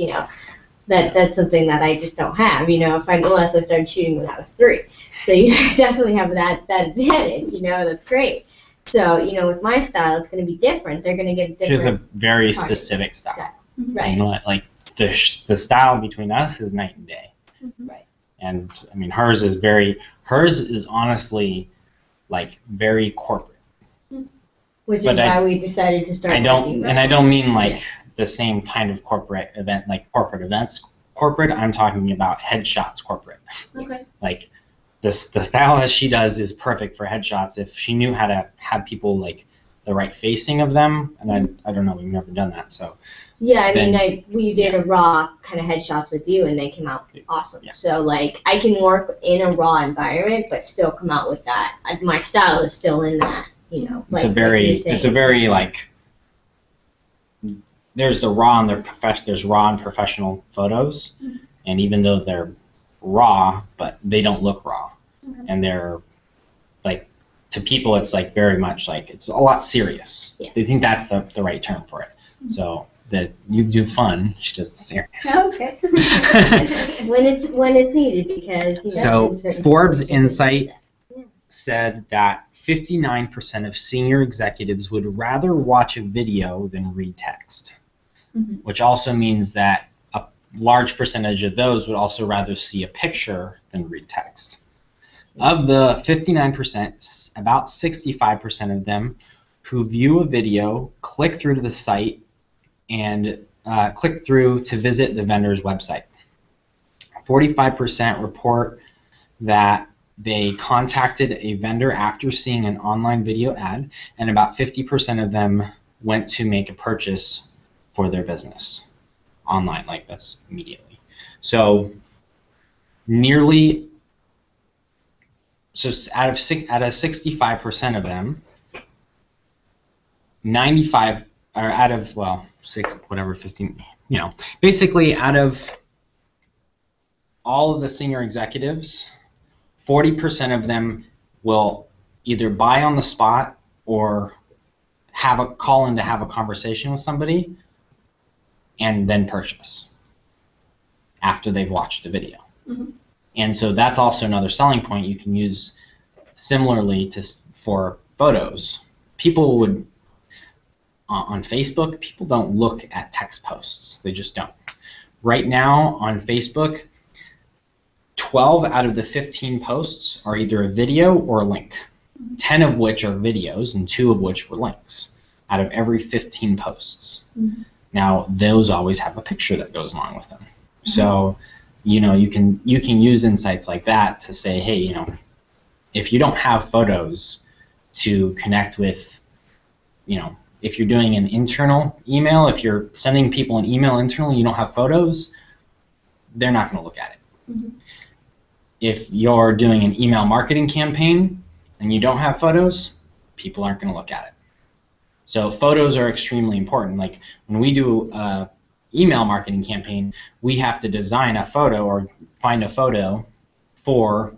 that's something that I just don't have, unless I started shooting when I was 3. So you definitely have that advantage, that's great. So, you know, with my style, it's going to be different. They're going to get a different. She has a very target. specific style. Right. You know, like the style between us is night and day. Right. And I mean, hers is honestly like very corporate. Which But is why we decided to start. I don't mean like the same kind of corporate event, like corporate events corporate. I'm talking about headshots corporate. Okay. Like the style that she does is perfect for headshots. If she knew how to have people like the right facing of them, and I don't know, we've never done that, so. Yeah, I mean, we did a raw kind of headshots with you, and they came out awesome. Yeah. So, like, I can work in a raw environment, but still come out with that. My style is still in that, you know. It's a very like. There's the raw and there's raw and professional photos, and even though they're raw, but they don't look raw, and they're like to people, it's like very much like it's a lot serious. Yeah. They think that's the right term for it. So. That you do fun, she does the serious. Okay. when it's needed, because you know. So Forbes Insight said that 59% of senior executives would rather watch a video than read text, which also means that a large percentage of those would also rather see a picture than read text. Of the 59%, about 65% of them who view a video click through to the site and click through to visit the vendor's website. 45% report that they contacted a vendor after seeing an online video ad, and about 50% of them went to make a purchase for their business online, like that's immediately. So out of 65% of them, 95 or out of 15, you know, basically out of all of the senior executives, 40% of them will either buy on the spot or have a call in to have a conversation with somebody and then purchase after they've watched the video. And so that's also another selling point you can use similarly for photos. People would on Facebook, people don't look at text posts. They just don't. Right now on Facebook, 12 out of the 15 posts are either a video or a link, 10 of which are videos and 2 of which were links out of every 15 posts. Now, those always have a picture that goes along with them. So, you know, you can use insights like that to say, hey, you know, if you don't have photos to connect with, you know, if you're doing an internal email, if you're sending people an email internally, you don't have photos, they're not going to look at it. If you're doing an email marketing campaign and you don't have photos, people aren't going to look at it. So photos are extremely important. Like when we do an email marketing campaign, we have to design a photo or find a photo for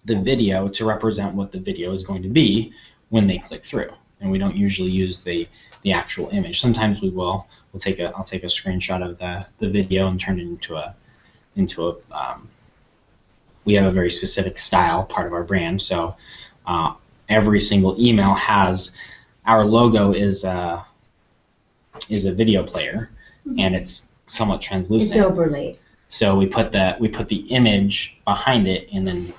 the video to represent what the video is going to be when they click through. And we don't usually use the actual image. Sometimes we will. I'll take a screenshot of the video and turn it into a we have a very specific style, part of our brand. So every single email has our logo is a video player, and it's somewhat translucent. It's overlaid. So we put the image behind it, and then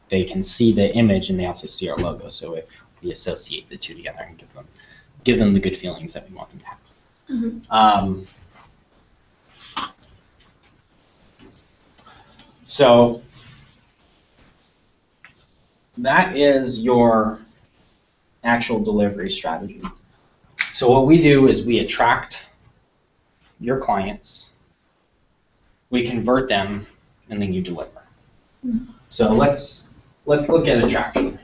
they can see the image, and they also see our logo. So we associate the two together and give them the good feelings that we want them to have. So that is your actual delivery strategy. So what we do is we attract your clients, we convert them, and then you deliver. So let's look at attraction.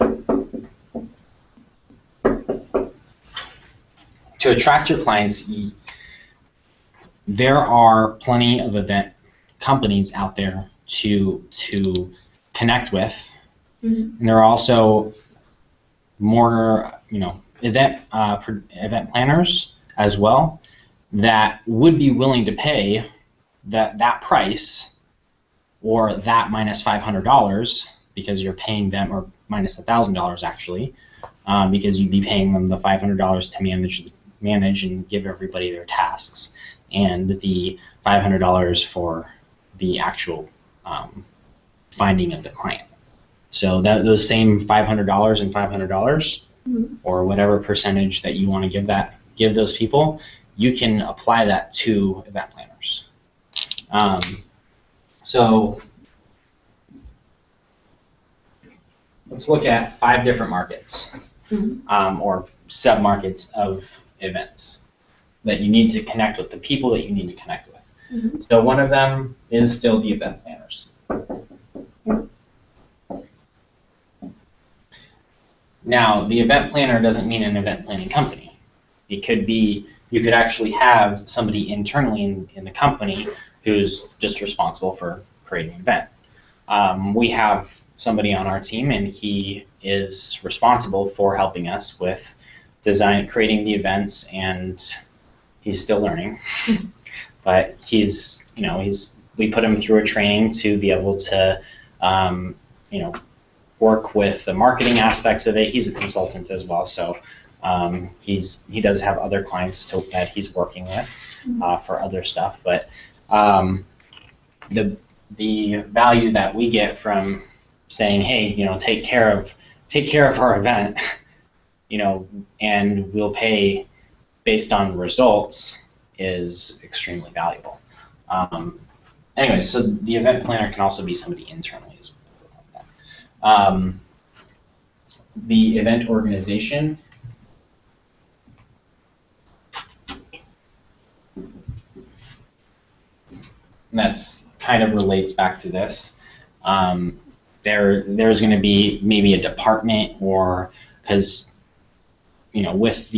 To attract your clients, there are plenty of event companies out there to connect with. And there are also more, event planners as well that would be willing to pay that price or that minus $500 because you're paying them, or minus $1,000 actually, because you'd be paying them the $500 to manage and give everybody their tasks, and the $500 for the actual finding of the client. So that those same $500 and $500, or whatever percentage that you want to give those people, you can apply that to event planners. So let's look at 5 different markets, or sub-markets of events that you need to connect with, the people that you need to connect with. So one of them is still the event planners. Now, the event planner doesn't mean an event planning company. It could be, you could actually have somebody internally in the company who's just responsible for creating an event. We have somebody on our team, and he is responsible for helping us with creating the events, and he's still learning. But we put him through a training to be able to, work with the marketing aspects of it. He's a consultant as well, so he does have other clients that he's working with for other stuff. But the value that we get from saying, hey, take care of our event, and we'll pay based on results, is extremely valuable. Anyway, so the event planner can also be somebody internally as well. The event organization, and that's kind of relates back to this. There's going to be maybe a department, or because with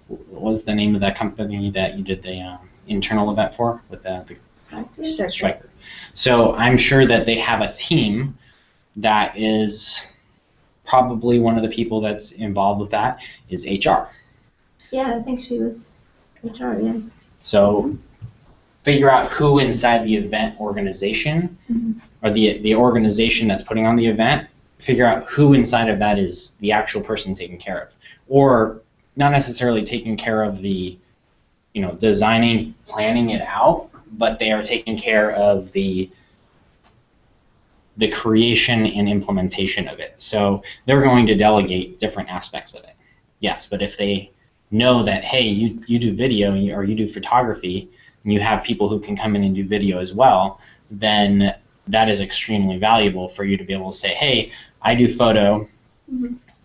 what was the name of that company that you did the internal event for with the Striker? So I'm sure that they have a team that is probably one of the people that's involved with that is HR. Yeah, I think she was HR, yeah. So figure out who inside the event organization, or the organization that's putting on the event, figure out who inside of that is the actual person taking care of. Or not necessarily taking care of the, designing, planning it out, but they are taking care of the creation and implementation of it. So they're going to delegate different aspects of it. Yes, but if they know that, hey, you do video or you do photography, and you have people who can come in and do video as well, then that is extremely valuable for you to be able to say, hey, I do photo,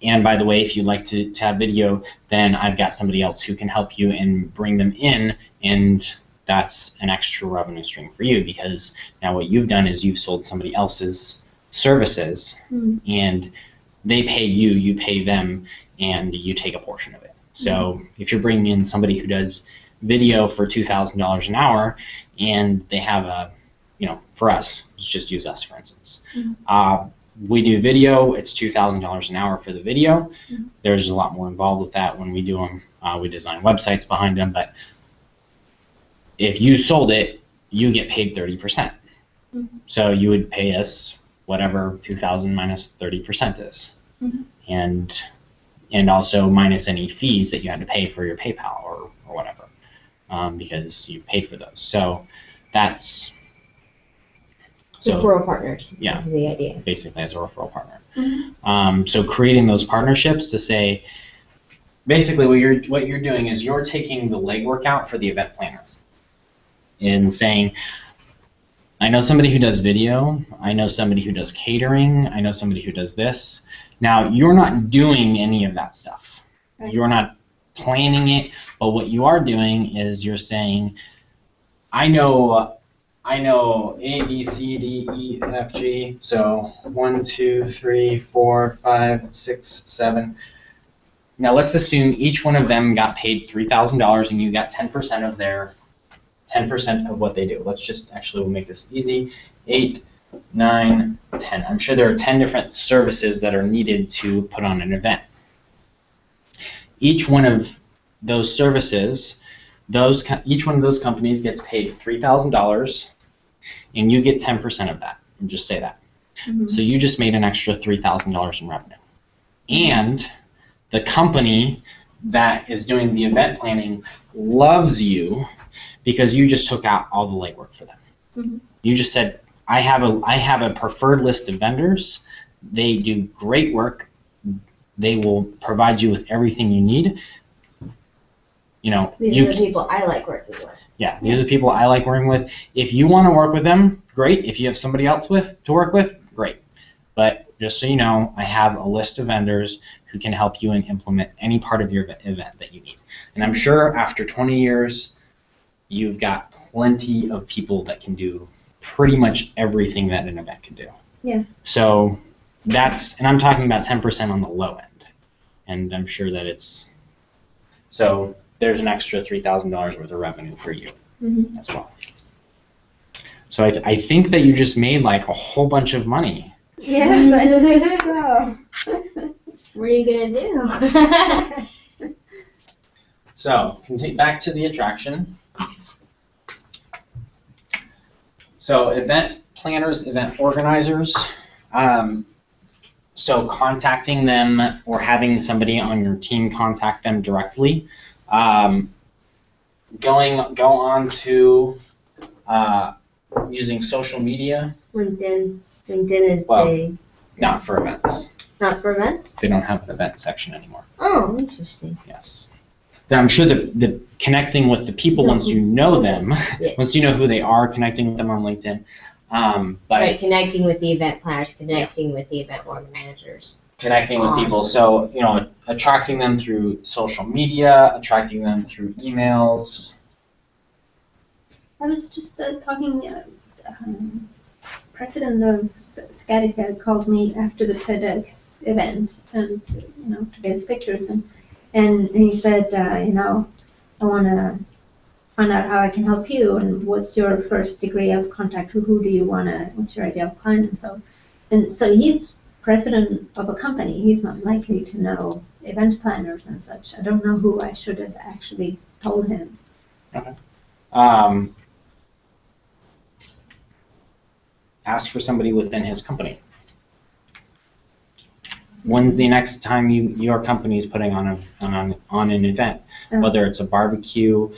and by the way, if you'd like to have video, then I've got somebody else who can help you and bring them in, and that's an extra revenue stream for you, because now what you've done is you've sold somebody else's services, and they pay you, you pay them, and you take a portion of it. So if you're bringing in somebody who does video for $2,000 an hour, and they have for us, let's just use us for instance. We do video, it's $2,000 an hour for the video. There's a lot more involved with that when we do them. We design websites behind them, but if you sold it, you get paid 30%. So you would pay us whatever 2,000 minus 30% is, and also minus any fees that you had to pay for your PayPal or whatever, because you paid for those. So that's referral partners. Yeah, this is the idea. Basically as a referral partner. So creating those partnerships to say, basically what you're doing is you're taking the legwork out for the event planner, and saying, I know somebody who does video, I know somebody who does catering, I know somebody who does this. Now, you're not doing any of that stuff. Right. You're not planning it, but what you are doing is you're saying, I know A, B, C, D, E, F, G, so 1, 2, 3, 4, 5, 6, 7. Now let's assume each one of them got paid $3,000 and you got 10% of their 10% of what they do. Let's just, actually, we'll make this easy. 8, 9, 10. I'm sure there are 10 different services that are needed to put on an event. Each one of those services, each one of those companies gets paid $3,000, and you get 10% of that. And just say that. So you just made an extra $3,000 in revenue. And the company that is doing the event planning loves you because you just took out all the legwork for them. Mhm. You just said, I have a preferred list of vendors. They do great work. They will provide you with everything you need. You know, These are the people I like working with. yeah, these are the people I like working with. If you want to work with them, great. If you have somebody else to work with, great. But just so you know, I have a list of vendors who can help you and implement any part of your event that you need. And I'm sure after 20 years, you've got plenty of people that can do pretty much everything that an event can do. Yeah. So that's, and I'm talking about 10% on the low end. And I'm sure that it's, so there's an extra $3,000 worth of revenue for you as well. So I think that you just made like a whole bunch of money. Yes, I think so. What are you gonna do? So back to the attraction. So event planners, event organizers. So contacting them or having somebody on your team contact them directly. Go on to using social media. LinkedIn is Well, big. Not for events. Not for events? They don't have an event section anymore. Oh, interesting. Yes. Then I'm sure the connecting with the people once you know them, Yeah. once you know who they are, connecting with them on LinkedIn. But Right, connecting with the event planners, connecting with the event organizers. connecting with people. So, you know, attracting them through social media, attracting them through emails. I was just talking, president of Scatica called me after the TEDx event and, you know, to get his pictures and he said, you know, I want to find out how I can help you and what's your first degree of contact, who do you want to, what's your ideal client and so he's president of a company, he's not likely to know event planners and such. I don't know who I should have actually told him. Okay. Ask for somebody within his company. When's the next time your company is putting on an event, whether it's a barbecue,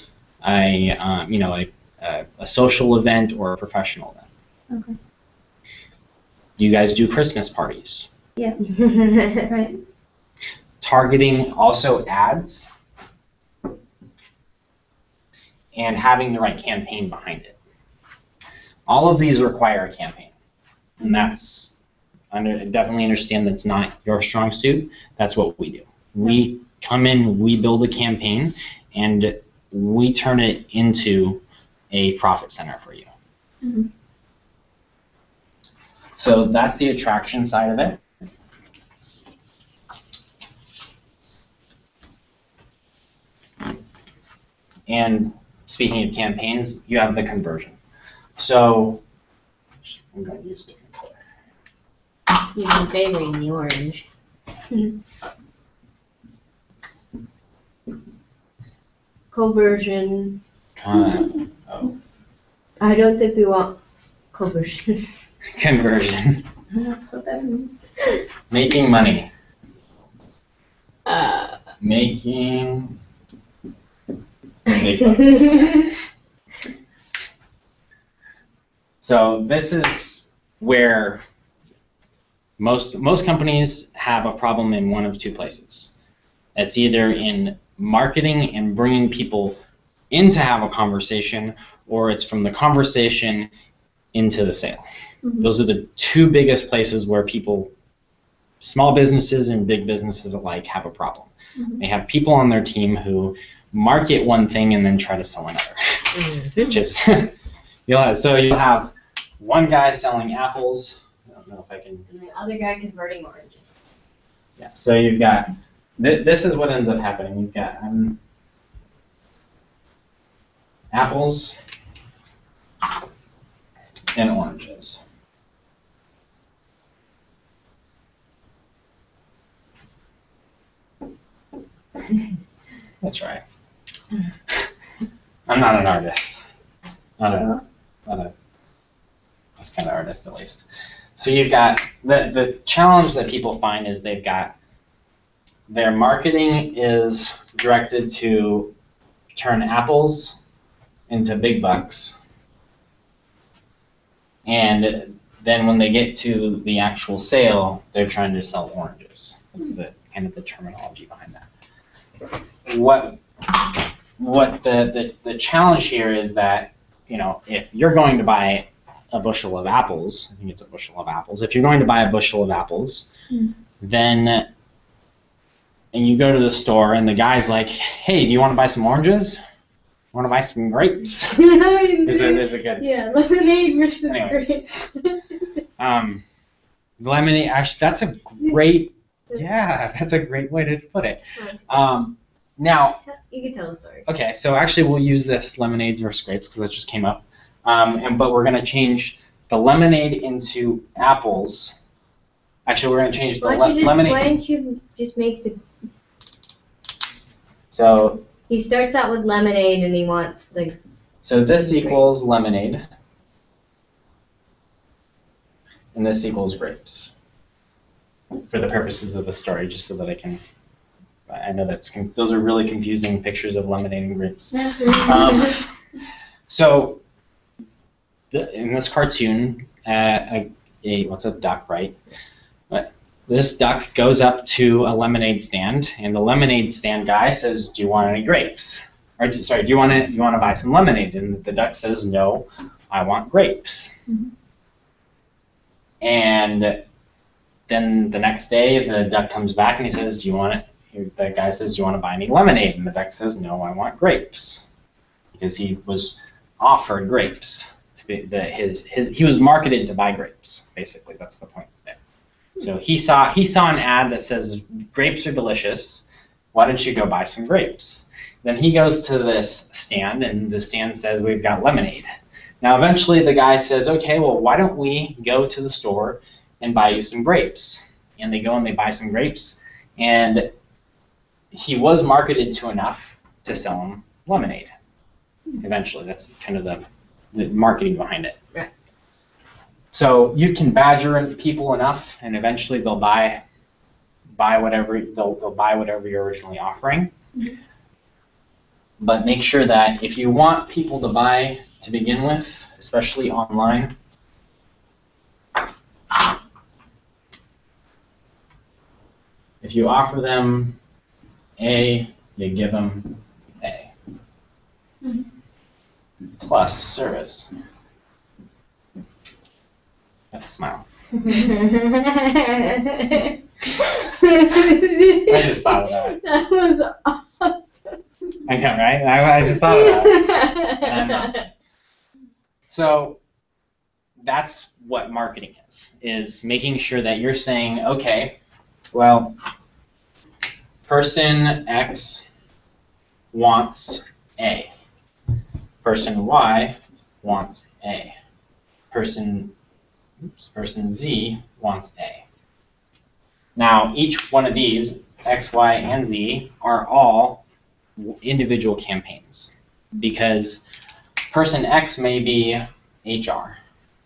a social event or a professional event? Okay. Do you guys do Christmas parties? Yeah. Right. Targeting also ads and having the right campaign behind it. All of these require a campaign, and that's, I definitely understand that's not your strong suit. That's what we do. We come in, we build a campaign, and we turn it into a profit center for you. Mm-hmm. So that's the attraction side of it. And speaking of campaigns, you have the conversion. So I'm going to use a different color. You've been favoring the orange. Conversion. Oh. I don't think we want conversion. Conversion. That's what that means. Making money. Uh. Making big bucks. So this is where most companies have a problem in one of two places. It's either in marketing and bringing people in to have a conversation, or it's from the conversation into the sale. Mm-hmm. Those are the two biggest places where people, small businesses and big businesses alike, have a problem. Mm-hmm. They have people on their team who market one thing and then try to sell another. Mm-hmm. Which is, you'll have one guy selling apples. I don't know if I can. And the other guy converting oranges. Yeah. So you've got. This is what ends up happening. You've got apples and oranges. That's right. I'm not an artist. Not a this kind of artist, at least. So you've got the challenge that people find is they've got their marketing is directed to turn apples into big bucks, and then when they get to the actual sale, they're trying to sell oranges. That's the kind of the terminology behind that. What the challenge here is that, you know, if you're going to buy a bushel of apples, I think it's a bushel of apples. If you're going to buy a bushel of apples, then and you go to the store and the guy's like, "Hey, do you want to buy some oranges? Want to buy some grapes?" There's a good. Yeah, lemonade versus Anyways. grapes. Lemonade. Actually, that's a great. Yeah, that's a great way to put it. Now. You can tell the story. Okay, so actually we'll use this lemonades versus grapes because that just came up. But we're going to change the lemonade into apples. Actually, we're going to change the lemonade. Why don't you just make the... So He starts out with lemonade and he wants like... So this equals lemonade. And this equals grapes. For the purposes of the story, just so that I can... I know those are really confusing pictures of lemonade and grapes. So in this cartoon, what's a duck, right? But this duck goes up to a lemonade stand, and the lemonade stand guy says, "Do you want any grapes?" Or sorry, do you want to buy some lemonade? And the duck says, "No, I want grapes." And then the next day, the duck comes back and he says, "Do you want it?" The guy says, "Do you want to buy any lemonade?" And the duck says, "No, I want grapes," because he was offered grapes. He was marketed to buy grapes. Basically, that's the point there. So he saw an ad that says, "Grapes are delicious. Why don't you go buy some grapes?" Then he goes to this stand, and the stand says, "We've got lemonade." Now, eventually, the guy says, "Okay, well, why don't we go to the store and buy you some grapes?" And they go and they buy some grapes, and he was marketed to enough to sell him lemonade. Eventually, that's kind of the marketing behind it. Right. So you can badger people enough, and eventually they'll buy whatever you're originally offering. But make sure that if you want people to buy to begin with, especially online, if you offer them A, you give them A. Plus service. With a smile. I just thought of that. That was awesome. I know, right? I just thought of that. So that's what marketing is making sure that you're saying, okay, well, person X wants A. Person Y wants A. Person Z wants A. Now, each one of these, X, Y, and Z, are all individual campaigns because person X may be HR,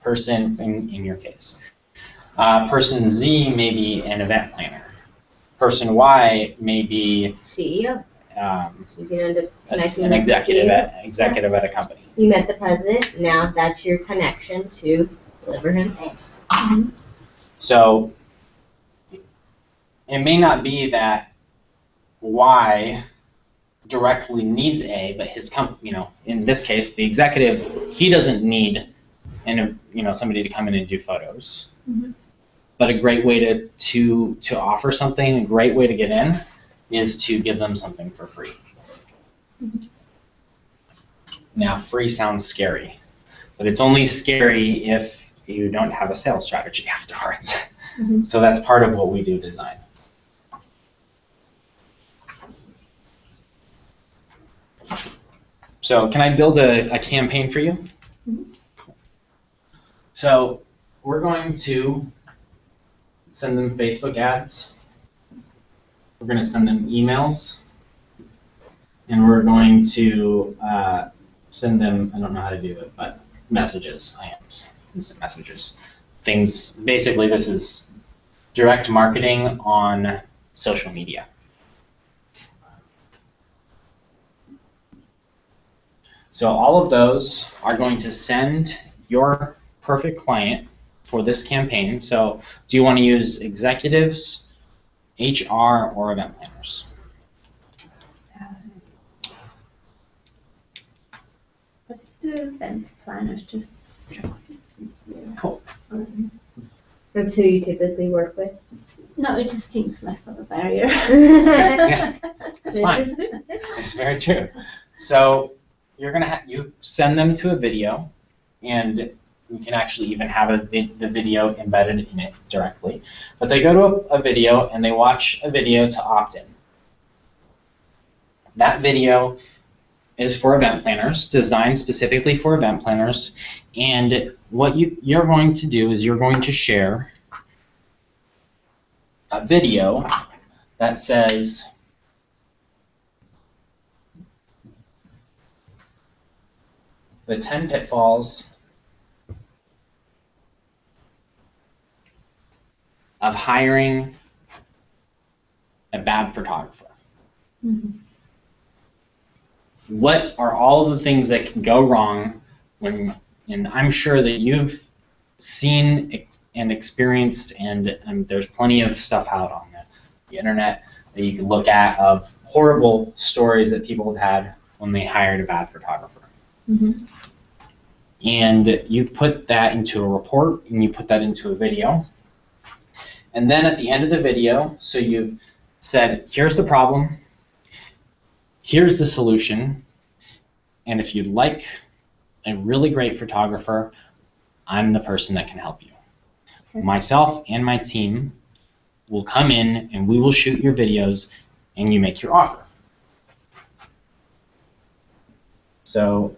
person, in your case. Person Z may be an event planner. Person Y may be CEO. You can end up an executive at a company. You met the president. Now that's your connection to deliver him A. So it may not be that Y directly needs A, but his company, in this case, the executive, he doesn't need somebody to come in and do photos. But a great way to offer something, a great way to get in, is to give them something for free. Now, free sounds scary, but it's only scary if you don't have a sales strategy afterwards. So that's part of what we do design. So can I build a campaign for you? So we're going to send them Facebook ads. We're going to send them emails. And we're going to send them, I don't know how to do it, but messages, IMs, instant messages, things. Basically, this is direct marketing on social media. So all of those are going to send your perfect client for this campaign. So do you want to use executives, HR, or event planners? Let's do event planners, just. Okay. Cool. That's who you typically work with? No, it just seems less of a barrier. Yeah, that's fine. It's very true. So you're gonna you send them to a video, and we can actually even have the video embedded in it directly. But they go to a video and they watch a video to opt in. That video is for event planners, designed specifically for event planners. And what you're going to do is you're going to share a video that says, the 10 pitfalls of hiring a bad photographer. Mm-hmm. What are all of the things that can go wrong when, and I'm sure that you've seen and experienced, and there's plenty of stuff out on the internet that you can look at of horrible stories that people have had when they hired a bad photographer. Mm-hmm. And you put that into a report and you put that into a video. And then at the end of the video, so you've said, here's the problem, here's the solution, and if you'd like a really great photographer, I'm the person that can help you. Okay. Myself and my team will come in and we will shoot your videos and you make your offer. So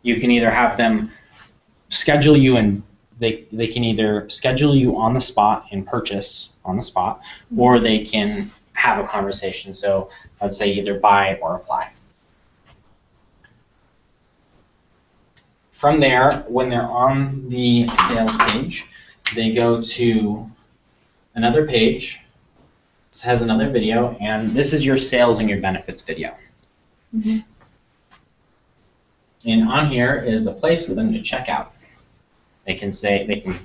you can either have them schedule you, and they can either schedule you on the spot and purchase on the spot, or they can have a conversation. So I'd say either buy or apply. From there, when they're on the sales page, they go to another page. This has another video, and this is your sales and your benefits video. Mm-hmm. And on here is a place for them to check out. They can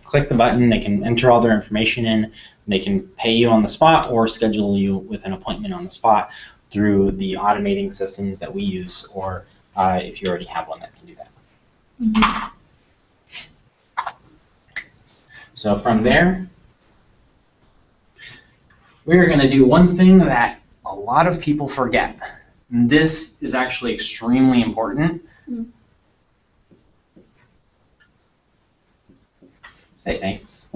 click the button, they can enter all their information in, they can pay you on the spot or schedule you with an appointment on the spot through the automating systems that we use, or if you already have one that can do that. Mm-hmm. So from there, we're going to do one thing that a lot of people forget. And this is actually extremely important. Mm-hmm. Say thanks.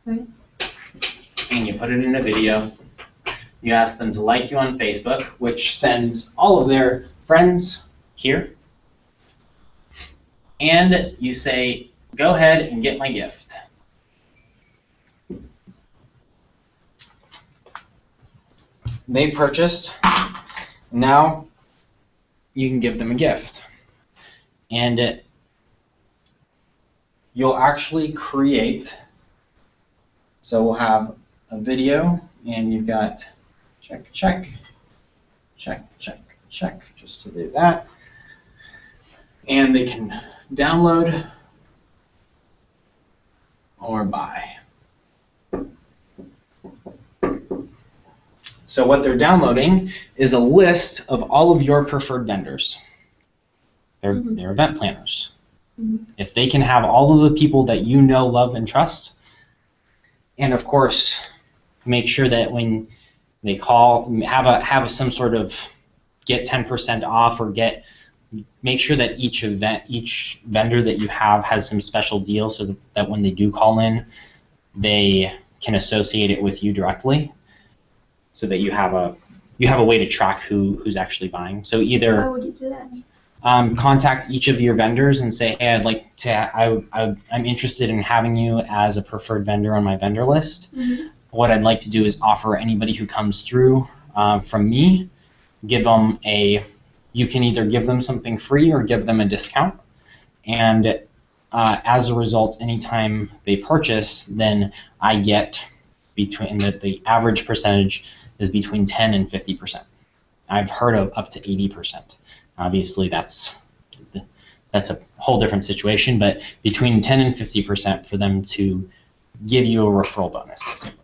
Right. And you put it in a video. You ask them to like you on Facebook, which sends all of their friends here. And you say, go ahead and get my gift. They purchased. Now you can give them a gift. And you'll actually create, so we'll have a video, and you've got check, check, check, check, check, just to do that. And they can download or buy. So what they're downloading is a list of all of your preferred vendors. They're event planners. Mm-hmm. If they can have all of the people that you know, love, and trust, and of course, make sure that when they call, have some sort of get 10% off, or make sure that each vendor that you have has some special deal, so that when they do call in, they can associate it with you directly, so that you have a way to track who's actually buying. So either how would you do that? Contact each of your vendors and say, hey, I'd like to, I'm interested in having you as a preferred vendor on my vendor list. Mm-hmm. What I'd like to do is offer anybody who comes through from me, give them you can either give them something free or give them a discount. And as a result, anytime they purchase, then I get between the average percentage is between 10 and 50%. I've heard of up to 80%. Obviously, that's a whole different situation, but between 10 and 50% for them to give you a referral bonus, basically.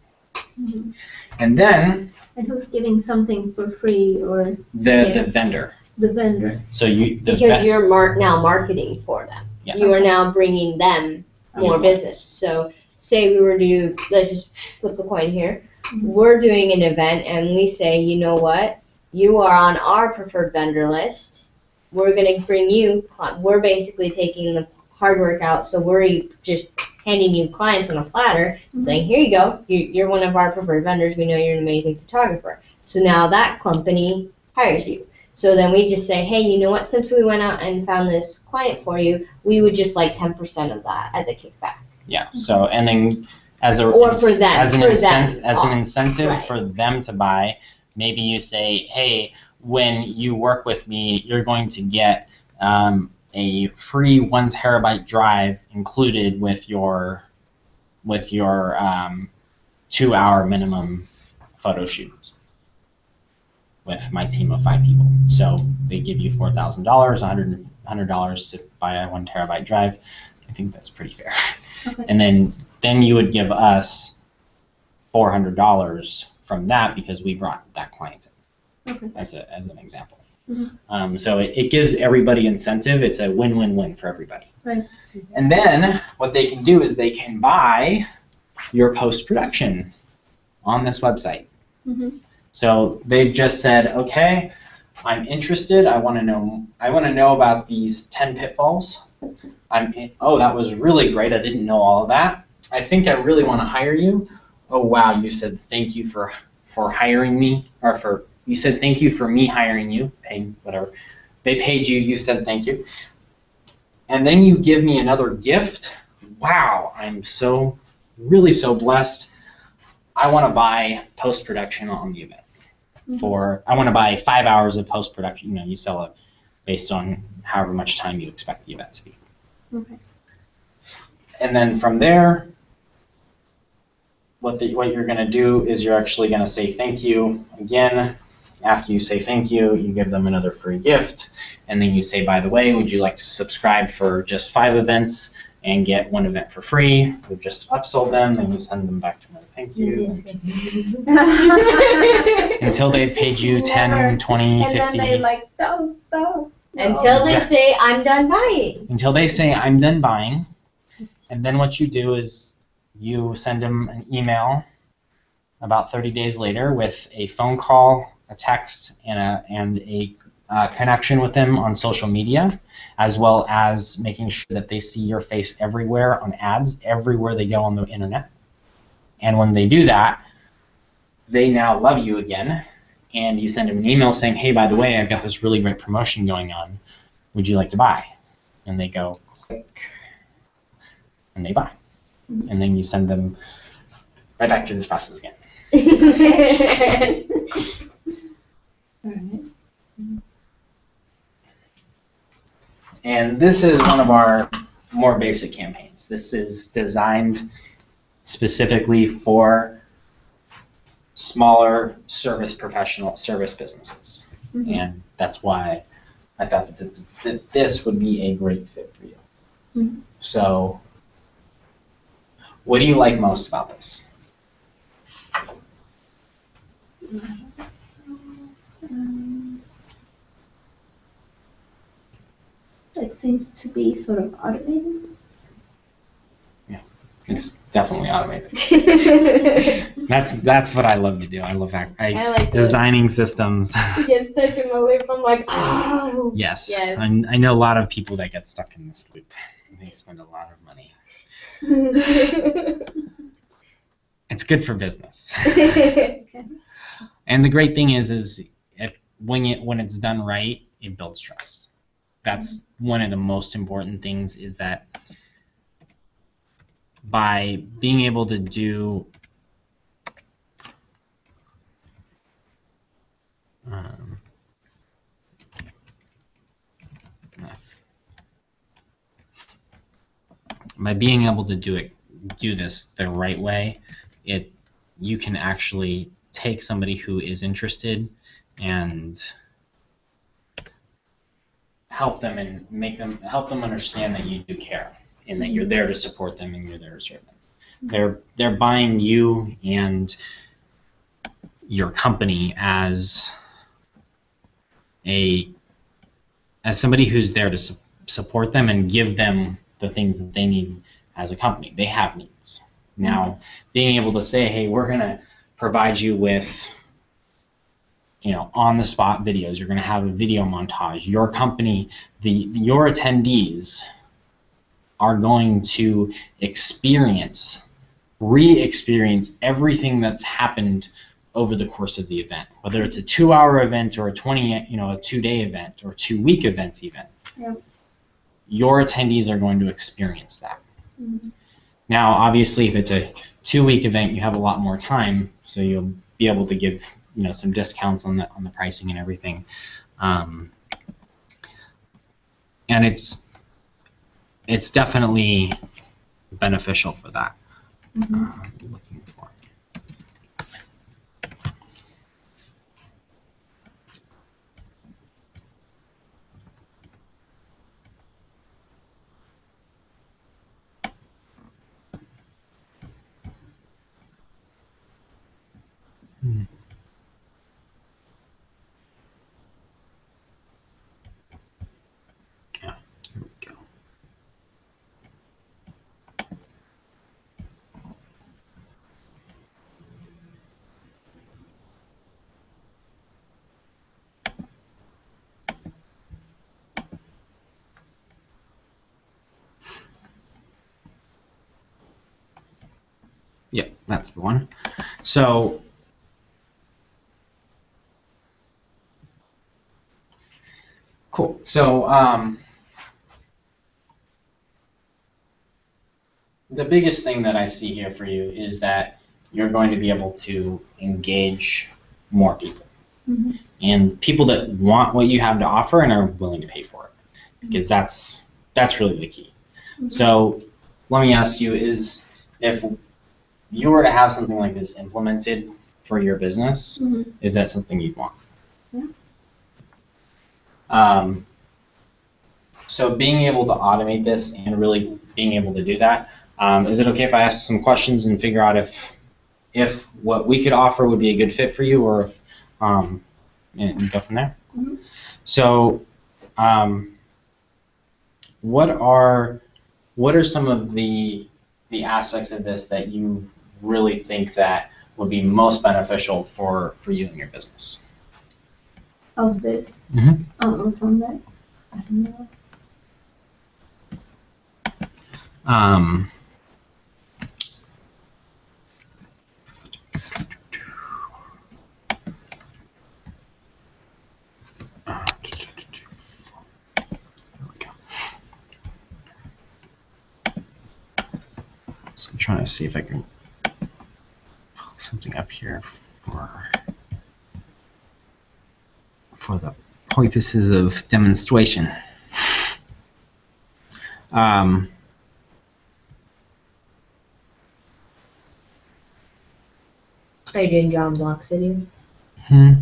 Mm-hmm. And then And who's giving something for free or the vendor. the vendor? So Because you're now marketing for them. Yeah. You are now bringing them more business. So say we were to do, let's just flip the coin here. We're doing an event and we say, you know what? You are on our preferred vendor list. We're going to bring you, we're basically taking the hard work out. So we're just handing you clients on a platter and saying, here you go. You're one of our preferred vendors. We know you're an amazing photographer. So now that company hires you. So then we just say, hey, you know what? Since we went out and found this client for you, we would just like 10% of that as a kickback. Yeah. So and then as an incentive Right. for them to buy, maybe you say, hey, when you work with me, you're going to get a free 1 terabyte drive included with your 2-hour minimum photo shoot with my team of 5 people. So they give you $4,000, $100 to buy a 1 terabyte drive. I think that's pretty fair. Okay. And then you would give us $400 from that because we brought that client in, Okay. as an example. Mm-hmm. So it gives everybody incentive. It's a win-win-win for everybody. Right. And then what they can do is they can buy your post-production on this website. Mm-hmm. So they've just said, okay, I'm interested. I want to know about these 10 pitfalls. Oh, that was really great. I didn't know all of that. I think I really want to hire you. Oh, wow, you said thank you for hiring me, or you said thank you for me hiring you, paying whatever. They paid you, you said thank you. And then you give me another gift. Wow, I'm really so blessed. I want to buy post-production on the event. I want to buy 5 hours of post-production. You sell it based on however much time you expect the event to be. Okay. And then from there, what you're going to do is you're actually going to say thank you again. After you say thank you, you give them another free gift. And then you say, by the way, would you like to subscribe for just 5 events and get 1 event for free? We've just upsold them, and you send them back to another thank you. Until they've paid you 10, 20, 50. And then they like, stop. Until they say, I'm done buying. Until they say, I'm done buying. And then what you do is you send them an email about 30 days later with a phone call, a text, and a connection with them on social media, as well as making sure that they see your face everywhere on ads, everywhere they go on the internet. And when they do that, they now love you again, and you send them an email saying, hey, by the way, I've got this really great promotion going on. Would you like to buy? And they go, click, and they buy. And then you send them right back through this process again. All right. And this is one of our more basic campaigns. This is designed specifically for smaller service businesses. Mm-hmm. And that's why I thought that this would be a great fit for you. Mm-hmm. So what do you like most about this? It seems to be sort of automated. It's definitely automated. That's what I love to do. I love like designing systems. Get stuck in the loop. I'm like, oh. Yes. Yes. I know a lot of people that get stuck in this loop. They spend a lot of money. It's good for business. Okay. And the great thing is when it's done right, it builds trust. That's one of the most important things, is that by being able to do by being able to do this the right way, you can actually take somebody who is interested and help them and help them understand that you do care and that you're there to support them and you're there to serve them. They're buying you and your company as somebody who's there to support them and give them the things that they need as a company. They have needs. Now, being able to say, hey, we're going to provide you with, on-the-spot videos. You're going to have a video montage. Your company, your attendees are going to re-experience everything that's happened over the course of the event, whether it's a 2-hour event or a 2-day event or 2-week event even. Yep. Your attendees are going to experience that. Mm-hmm. Now, obviously, if it's a 2-week event, you have a lot more time, so you'll be able to give some discounts on the pricing and everything, and it's definitely beneficial for that. Mm-hmm. Looking for. Yeah, here we go. Yep, that's the one. So cool. So the biggest thing that I see here for you is that you're going to be able to engage more people. Mm-hmm. And people that want what you have to offer and are willing to pay for it, because that's really the key. Mm-hmm. So let me ask you, if you were to have something like this implemented for your business, Mm-hmm. is that something you'd want? Yeah. So being able to automate this and really being able to do that, is it okay if I ask some questions and figure out if what we could offer would be a good fit for you, or if and go from there? Mm-hmm. So what are some of the aspects of this that you really think that would be most beneficial for you and your business? Of this, Mm-hmm. what's on that? I don't know. So I'm trying to see if I can pull something up here for the purposes of demonstration. Are you doing John Block City? No.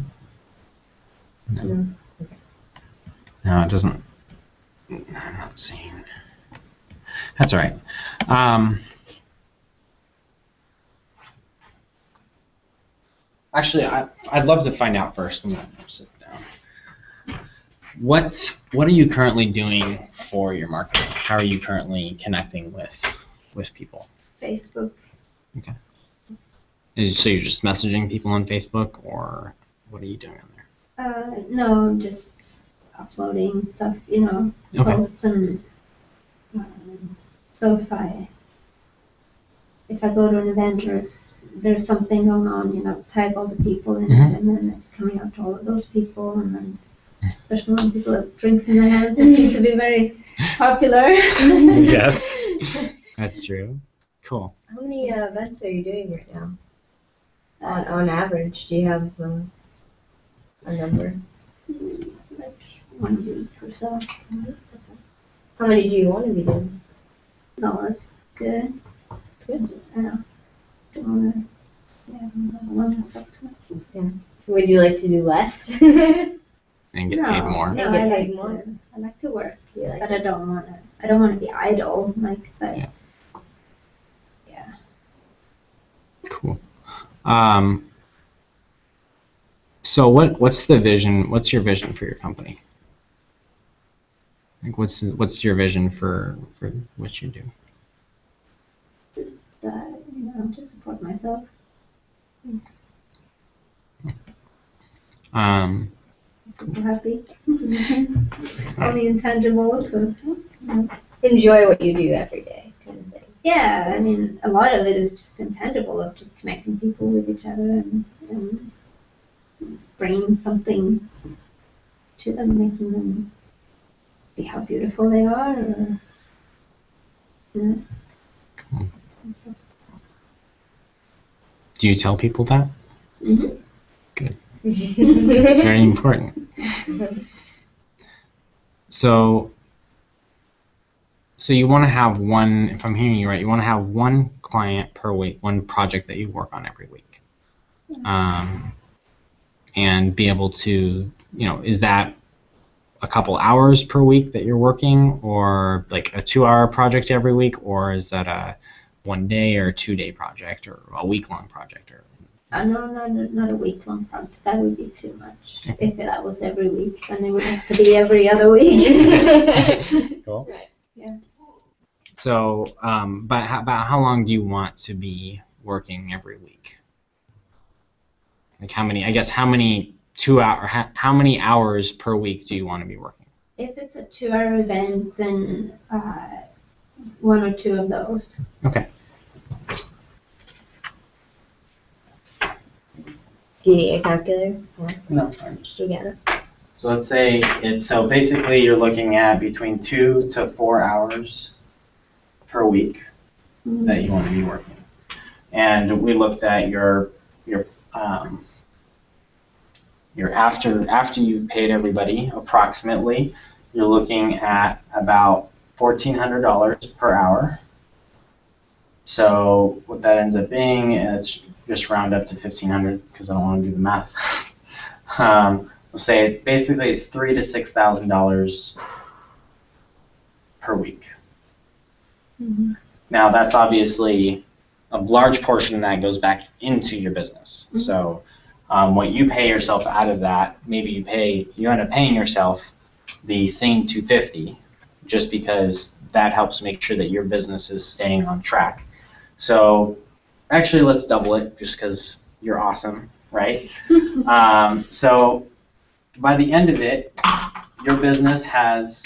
No. Okay. No, it doesn't. I'm not seeing. That's all right. Actually, I'd love to find out first. I'm gonna sit down. What are you currently doing for your marketing? How are you currently connecting with people? Facebook. Okay. So you're just messaging people on Facebook, or what are you doing on there? No, just uploading stuff, Okay. posts and so if I go to an event or if there's something going on, tag all the people in Mhm. it, and then it's coming out to all of those people, and then especially when people have drinks in their hands, it seems to be very popular. Yes, that's true. Cool. How many events are you doing right now? On average, do you have a number? Like 1 week or so. How many do you want to be doing? No, that's good. Good. I don't wanna, yeah, I don't wanna suck too much. Would you like to do less? And get paid more? No, And get I paid like more? I like to work, You like but I don't wanna be idle, like, but, Yeah. yeah. Cool. So what's the vision? What's your vision for your company? Like what's your vision for what you do? Just, to support myself. People happy. All the intangibles of, Enjoy what you do every day, kind of thing. yeah, I mean, a lot of it is just intangible of just connecting people with each other and bringing something to them, making them see how beautiful they are, or, Cool. Do you tell people that? Mm-hmm. Good. It's very important. So you want to have one, if I'm hearing you right, you want to have one client per week, one project that you work on every week. And be able to, is that a couple hours per week that you're working, or like a 2-hour project every week, or is that a 1 day or 2 day project, or a week-long project? Or No, not a week-long project. That would be too much. If that was every week, then it would have to be every other week. Cool. Right. Yeah. So, but about how long do you want to be working every week? Like how many 2-hour, how many hours per week do you want to be working? If it's a 2-hour event, then 1 or 2 of those. Okay. Do you need a calculator? No. You got it. So let's say so basically you're looking at between 2 to 4 hours per week that you want to be working. And we looked at your after you've paid everybody approximately, you're looking at about $1,400 per hour. So what that ends up being, it's just round up to 1,500 because I don't want to do the math. We'll say basically it's $3,000 to $6,000 per week. Mm-hmm. Now that's obviously a large portion of that goes back into your business. Mm-hmm. So what you pay yourself out of that, maybe you end up paying yourself the same $250 just because that helps make sure that your business is staying on track. So actually let's double it just because you're awesome, right? So by the end of it, your business has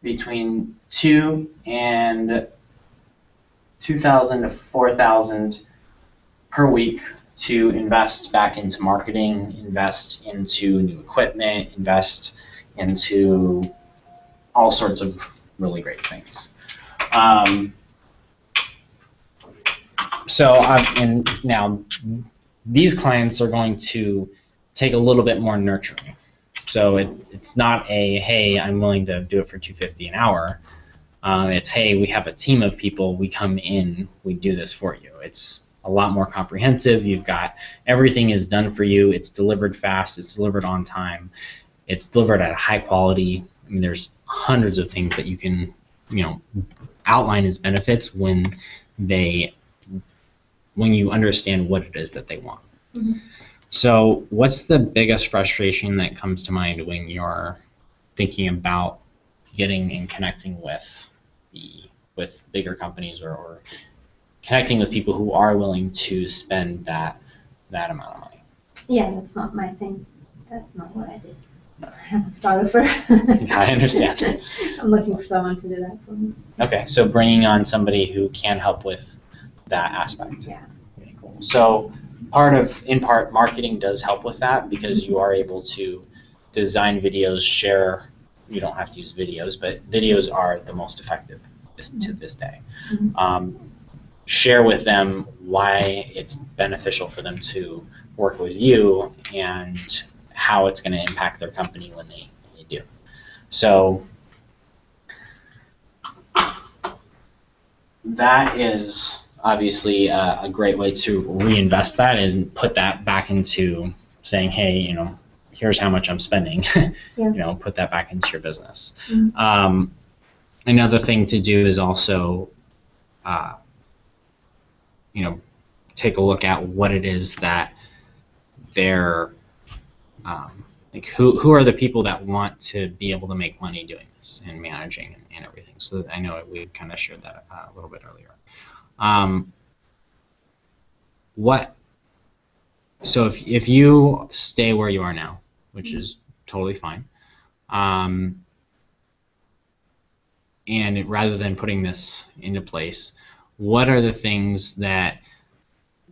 between $2,000 to $4,000 per week to invest back into marketing, invest into new equipment, invest into all sorts of really great things. And now these clients are going to take a little bit more nurturing. So it's not a, hey, I'm willing to do it for $250 an hour. It's, hey, we have a team of people, we come in, we do this for you. It's a lot more comprehensive. You've got everything is done for you. It's delivered fast. It's delivered on time. It's delivered at a high quality. I mean, there's hundreds of things that you can, outline as benefits when you understand what it is that they want. Mm-hmm. So what's the biggest frustration that comes to mind when you're thinking about getting and connecting with bigger companies or connecting with people who are willing to spend that amount of money? Yeah, that's not my thing. That's not what I do. I'm a photographer. I understand. I'm looking for someone to do that for me. Okay, so bringing on somebody who can help with that aspect. Yeah. Okay, cool. So in part, marketing does help with that because you are able to design videos, share. You don't have to use videos, but videos are the most effective to this day. Mm-hmm. Share with them why it's beneficial for them to work with you and how it's going to impact their company when they do. So that is obviously a great way to reinvest that and put that back into saying, hey, here's how much I'm spending. Yeah. Put that back into your business. Mhm. Another thing to do is also, take a look at what it is that they're, like who are the people that want to be able to make money doing this and managing and everything. So I know we kind of shared that a little bit earlier. So if you stay where you are now, which is totally fine, and rather than putting this into place, what are the things that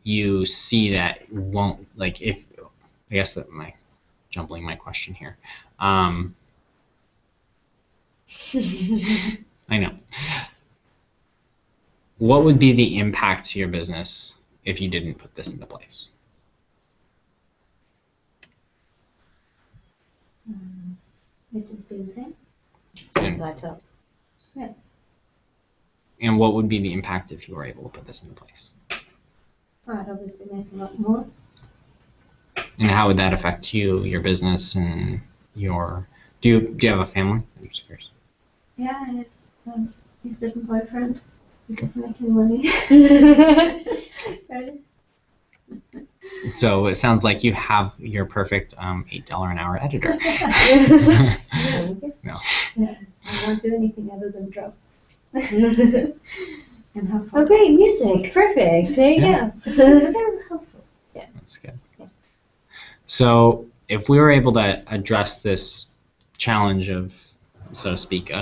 you see that won't, like, if, I guess that jumbling my question here. I know. What would be the impact to your business if you didn't put this into place? It just be the same. And, Plateau. and what would be the impact if you were able to put this into place? I'd obviously make a lot more. And how would that affect you, your business, and your? Do you have a family? I'm just curious. Yeah, I have a certain boyfriend. He doesn't make any money. Right? So it sounds like you have your perfect $8 an hour editor. No. Yeah, I won't do anything other than drugs. And hustle. Okay, music. Perfect. There you Yeah. go. Hustle. That's good. Yeah. So if we were able to address this challenge of, so to speak,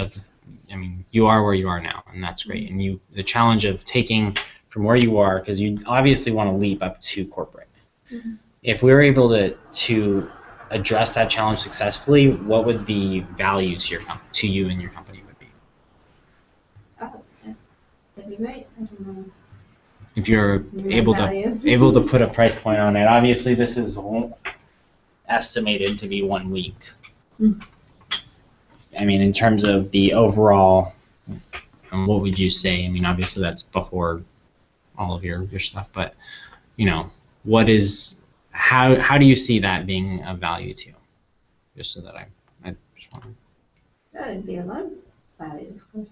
you are where you are now, and that's great. And the challenge of taking from where you are, because you obviously want to leap up to corporate. Mm-hmm. If we were able to address that challenge successfully, what would the value to you and your company would be? Oh, that'd be great. I don't know. If you're able to put a price point on it. Obviously, this is estimated to be 1 week. Mm. I mean, in terms of the overall, what would you say? I mean, obviously that's before all of your stuff, but what is, how do you see that being of value to you? Just so that I just want to. That would be a lot of value, of course.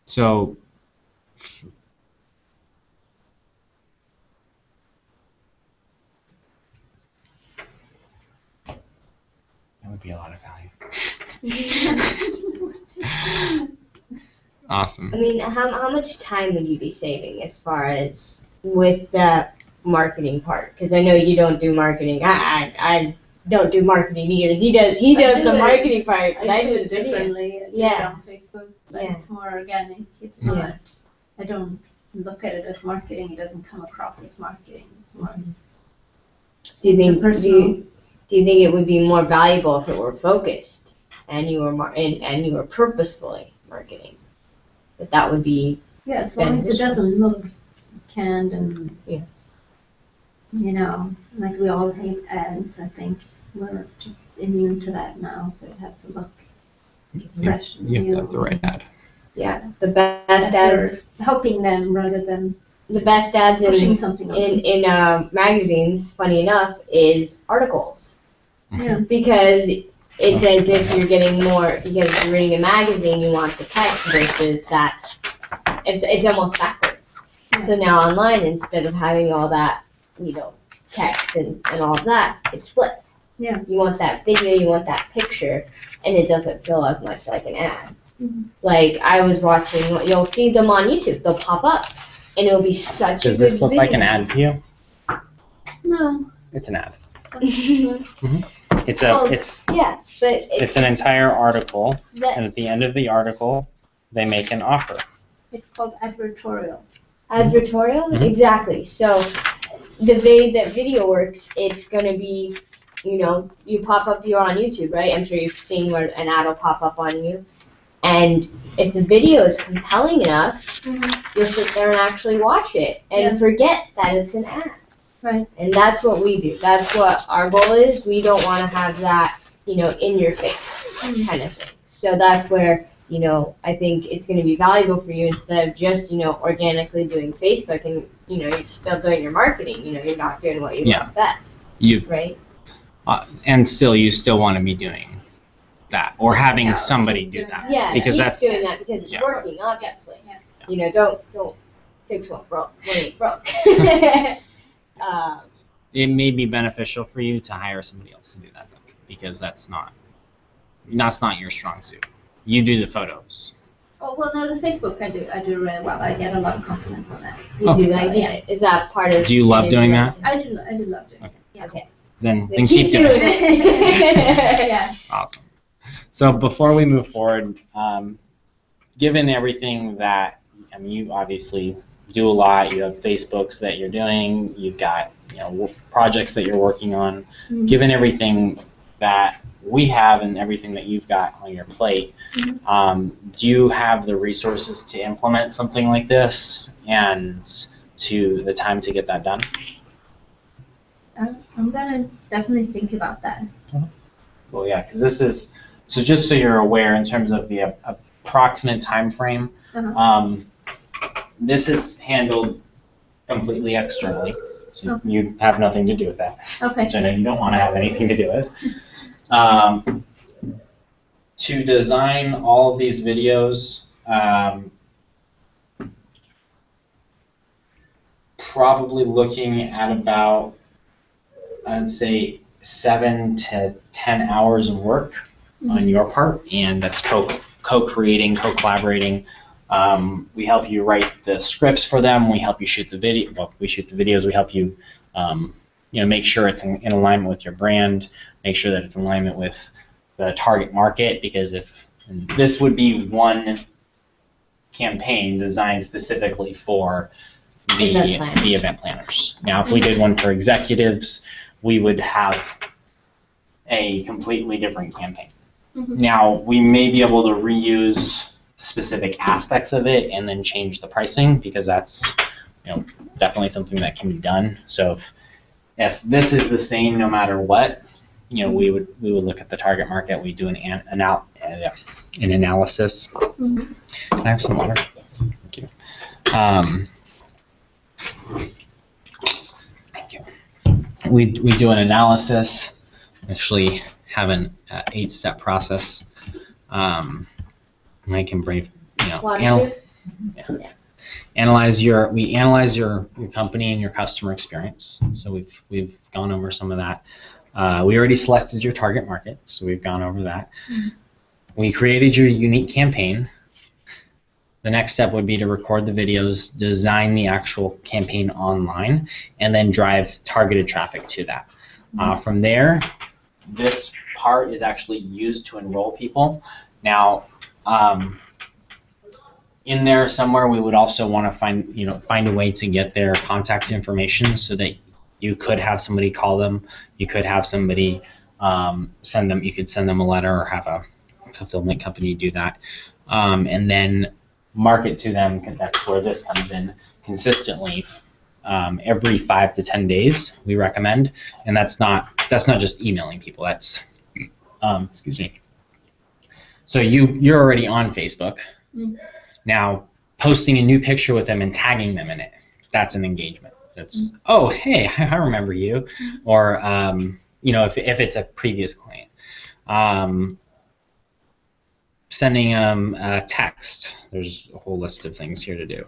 So, that would be a lot of value. Awesome. I mean, how much time would you be saving as far as with the marketing part? Because I know you don't do marketing. I don't do marketing either. He does the marketing part. But I do it differently. I do it on Facebook, but Yeah. it's more organic. It's not. I don't look at it as marketing. It doesn't come across as marketing. It's more. Do you think personal. do you think it would be more valuable if it were focused and you were and you were purposefully marketing? That would be Yeah, as long as it doesn't look canned and like we all hate ads. I think we're just immune to that now, so it has to look fresh. And You have new. to have the right ad. Yeah, the best That's ads. we're helping them rather than The best ads pushing something on them. in magazines, funny enough, is articles. Yeah. Because it's as if you're getting more, because you're reading a magazine, you want the text versus that. It's almost backwards. Yeah. So now online, instead of having all that, text and all of that, it's flipped. Yeah. You want that video, you want that picture, and it doesn't feel as much like an ad. Mhm. Like I was watching, you'll see them on YouTube, they'll pop up, and it'll be such Does a good this look video. like an ad to you? No. It's an ad. Yeah, Yeah, but It's an entire article, that and at the end of the article, they make an offer. it's called advertorial. advertorial, Mhm. exactly. So the way that video works, it's gonna be, you pop up, you're on YouTube, right? I'm sure you've seen where an ad will pop up on you. And if the video is compelling enough, you'll sit there and actually watch it and forget that it's an ad. Right. And that's what we do. That's what our goal is. We don't want to have that, in your face kind of thing. So that's where, you know, I think it's going to be valuable for you instead of just, you know, organically doing Facebook and, you know, you're still doing your marketing. You know, you're not doing what you love best. Right? And still, you still want to be doing that or having somebody do that. Yeah, because keep that's doing that because it's working, obviously. Yeah. You know, don't fix what broke when it broke. It may be beneficial for you to hire somebody else to do that, though, because that's not your strong suit. You do the photos. Oh, well, no, the Facebook I do really well. I get a lot of compliments on that. You do like it? Is that part of? Do you love doing that? I do love doing it. Okay. Yeah. Okay. Then keep doing it. Yeah. Awesome. So before we move forward, given everything that, I mean, you obviously do a lot. You have Facebooks that you're doing. You've got, you know, projects that you're working on. Mm-hmm. Given everything that we have and everything that you've got on your plate, do you have the resources to implement something like this and to the time to get that done? I'm gonna definitely think about that. Well, yeah, because this is, so just so you're aware in terms of the approximate time frame, this is handled completely externally, so you have nothing to do with that, Okay. which I know you don't want to have anything to do with. To design all of these videos, probably looking at about, I'd say 7 to 10 hours of work on your part, and that's co-creating, co-collaborating. We help you write the scripts for them. We help you shoot the video. Well, we shoot the videos. We help you, you know, make sure it's in alignment with your brand. Make sure that it's in alignment with the target market. Because if this would be one campaign designed specifically for the event planners. Now, if we did one for executives, we would have a completely different campaign. Now, we may be able to reuse specific aspects of it and then change the pricing, because that's, you know, definitely something that can be done. So if this is the same no matter what, you know, we would look at the target market. We do an analysis. Can I have some water? Yes. Thank you. Thank you. We do an analysis. Actually have an 8-step process. I can brave, you know, analyze your company and your customer experience. So we've gone over some of that. We already selected your target market, so we've gone over that. We created your unique campaign. The next step would be to record the videos, design the actual campaign online, and then drive targeted traffic to that. From there, this part is actually used to enroll people. Now, in there somewhere, we would also want to find a way to get their contact information so that you could have somebody call them. You could have somebody you could send them a letter or have a fulfillment company do that. And then market to them. That's where this comes in consistently. Every 5 to 10 days, we recommend, and that's not just emailing people. That's excuse me. So you're already on Facebook. Now, posting a new picture with them and tagging them in it, that's an engagement. That's, oh, hey, I remember you. Or, you know, if it's a previous client. Sending them a text. There's a whole list of things here to do.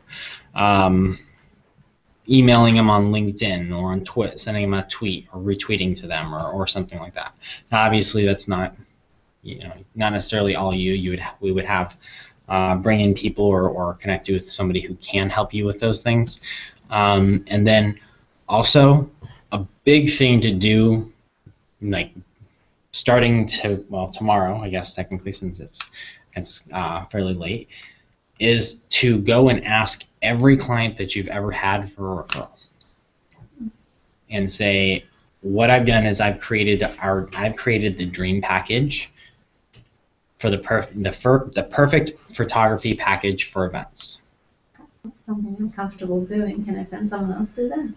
Emailing them on LinkedIn or on Twitter, sending them a tweet or retweeting to them or something like that. Now, obviously, that's not, you know, not necessarily all we would have bring in people or connect you with somebody who can help you with those things. And then also a big thing to do, like starting tomorrow, I guess technically, since it's fairly late, is to go and ask every client that you've ever had for a referral and say, what I've done is I've created the dream package for the perfect photography package for events. That's something I'm comfortable doing. Can I send someone else to that?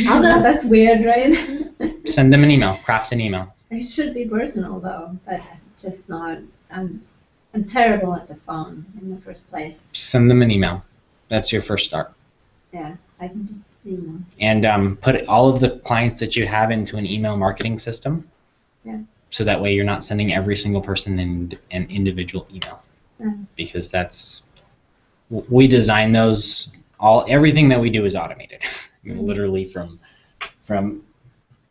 I know that's weird, right? Send them an email. Craft an email. It should be personal though, but just not. I'm I'm terrible at the phone in the first place. Send them an email. That's your first start. Yeah, I can do email. And put all of the clients that you have into an email marketing system. Yeah. So that way you're not sending every single person an individual email. Because we design those, everything that we do is automated. I mean, literally from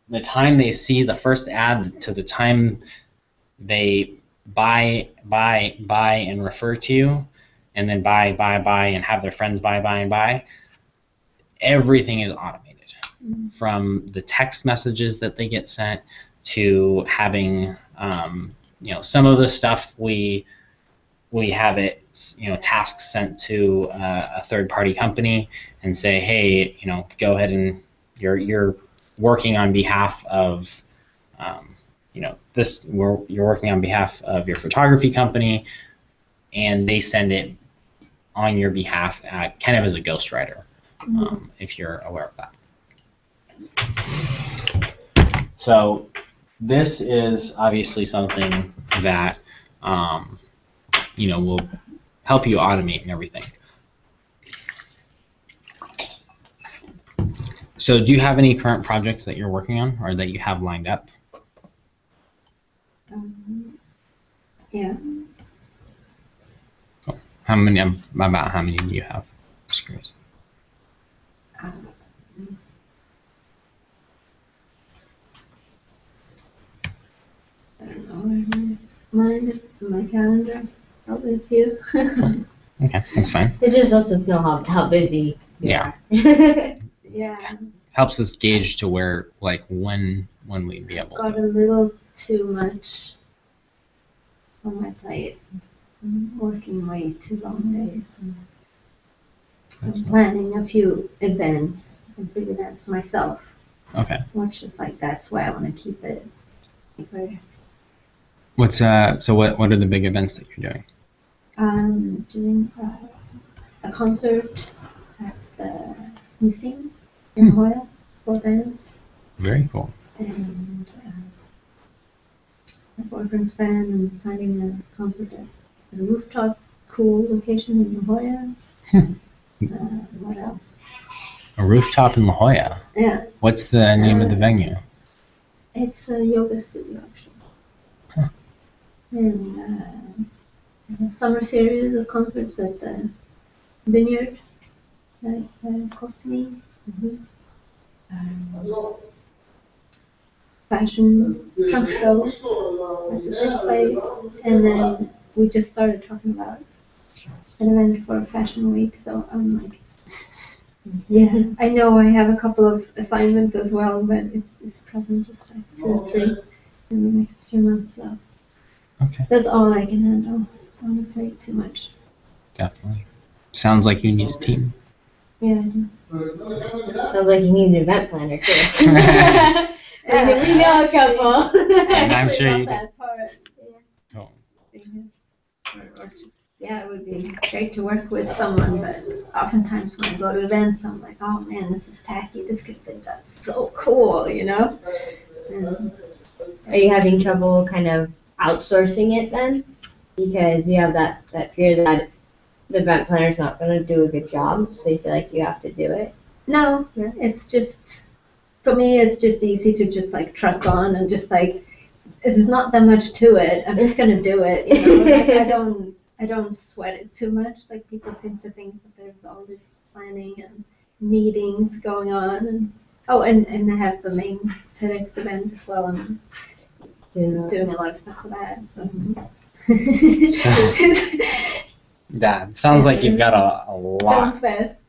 the time they see the first ad to the time they buy and refer to you, and then buy and have their friends buy, everything is automated. From the text messages that they get sent to having, some of the stuff we have it, tasks sent to a third-party company and say, hey, go ahead and you're working on behalf of, you're working on behalf of your photography company, and they send it on your behalf kind of as a ghostwriter, if you're aware of that. So this is obviously something that will help you automate and everything. So do you have any current projects that you're working on or that you have lined up? Yeah. Cool. About how many do you have? Just curious. I don't know. Mine is my calendar. Probably a few. Okay, that's fine. It just lets us know how busy you Yeah. are. Yeah. Helps us gauge to where, when we'd be able Got to. a little too much on my plate. I'm working way too long days. I'm planning a few events and freelance myself. Okay. Which is that's why I want to keep it. So what are the big events that you're doing? Doing a concert at the museum in La Jolla for bands. Very cool. And my boyfriend's band, and planning a concert at a rooftop cool location in La Jolla. What else? A rooftop in La Jolla? Yeah. What's the name of the venue? It's a yoga studio, actually. Huh. And a summer series of concerts at the Vineyard, close to me. Fashion trunk show at the same place. And then we just started talking about an event for Fashion Week, so I'm like, yeah, I know I have a couple of assignments as well, but it's probably just 2 or 3 in the next few months, so. Okay. That's all I can handle. Honestly, too much. Definitely. Sounds like you need a team. Yeah, I do. Sounds like you need an event planner too. We know a couple. And I'm sure you do. That part. Yeah. Oh. Yeah, it would be great to work with someone, but oftentimes when I go to events, I'm like, oh man, this is tacky. This could be that's so cool, And, are you having trouble kind of outsourcing it then? Because you have that fear that the event planner's not going to do a good job, so you feel like you have to do it? No, it's just, for me, it's just easy to just truck on and just there's not that much to it. I'm just going to do it, I don't sweat it too much. People seem to think that there's all this planning and meetings going on. And I have the main TEDx event as well. I'm doing a lot of stuff for that. So. Yeah, it sounds like you've got a lot. Film Fest.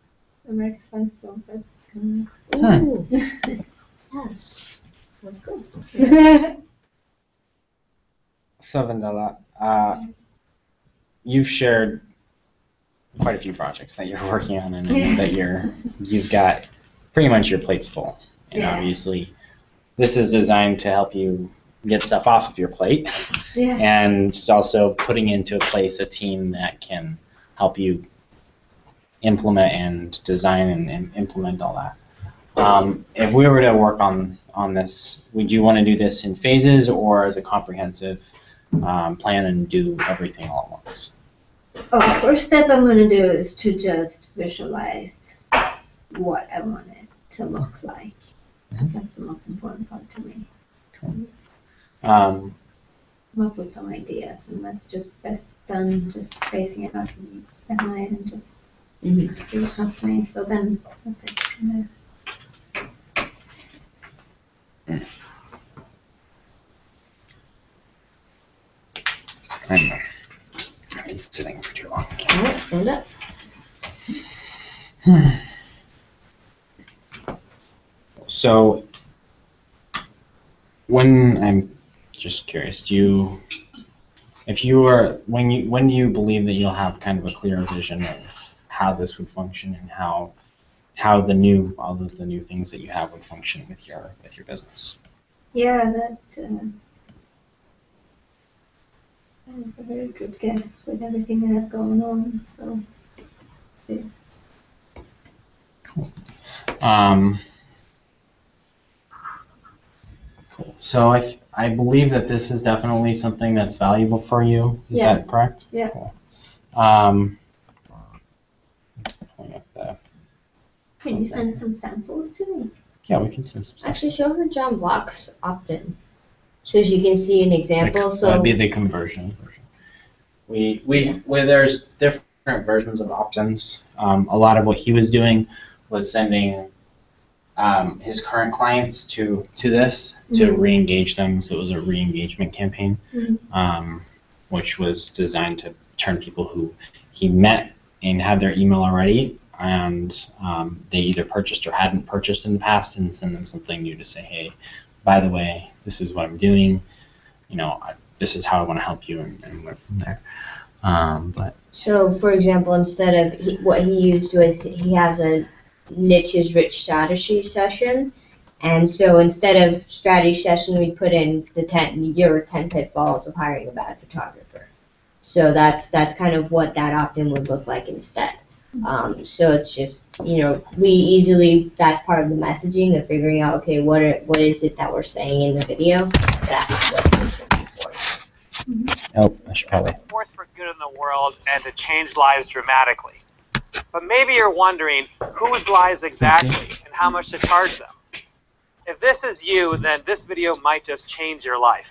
America's Funniest Film Fest is coming up. Ooh. Yes. That's good. So Vandela, you've shared quite a few projects that you're working on, and I know that you've got pretty much your plate's full. And obviously, this is designed to help you get stuff off of your plate, and it's also putting into place a team that can help you implement and design and implement all that. If we were to work on this, would you want to do this in phases or as a comprehensive plan and do everything all at once? Oh, first step I'm gonna do is to just visualize what I want it to look like. That's the most important part to me. Um, Come up with some ideas, and that's just best done just spacing it out in my head and just see what comes to me. So then that's it from there. I've been sitting for too long. All right, stand up. So, when I'm just curious, when do you believe that you'll have kind of a clearer vision of how this would function and how all of the new things that you have would function with your business? Yeah, that is a very good guess with everything I have going on. So, see. Cool. Cool. So I believe that this is definitely something that's valuable for you. Is Yeah. that correct? Yeah. Cool. Pulling up Can you send some samples to me? yeah, we can send some stuff. Actually, show her John Block's opt-in, so she can see an example. So That'd be the conversion version. There's different versions of opt-ins. A lot of what he was doing was sending his current clients to this to re-engage them. So it was a re-engagement campaign, which was designed to turn people who he met and had their email already, and they either purchased or hadn't purchased in the past, and send them something new to say, hey, by the way, this is what I'm doing. This is how I want to help you, and went from there. So, for example, instead of what he used was he has a niche is rich strategy session, and so instead of strategy session, we put in your 10 pitfalls of hiring a bad photographer. So that's kind of what that opt-in would look like instead. So it's just that's part of the messaging of figuring out, okay, what is it that we're saying in the video? That's what this would be for. Oh, I should probably. Force for good in the world and to change lives dramatically. But maybe you're wondering whose lives exactly and how much to charge them. If this is you, then this video might just change your life.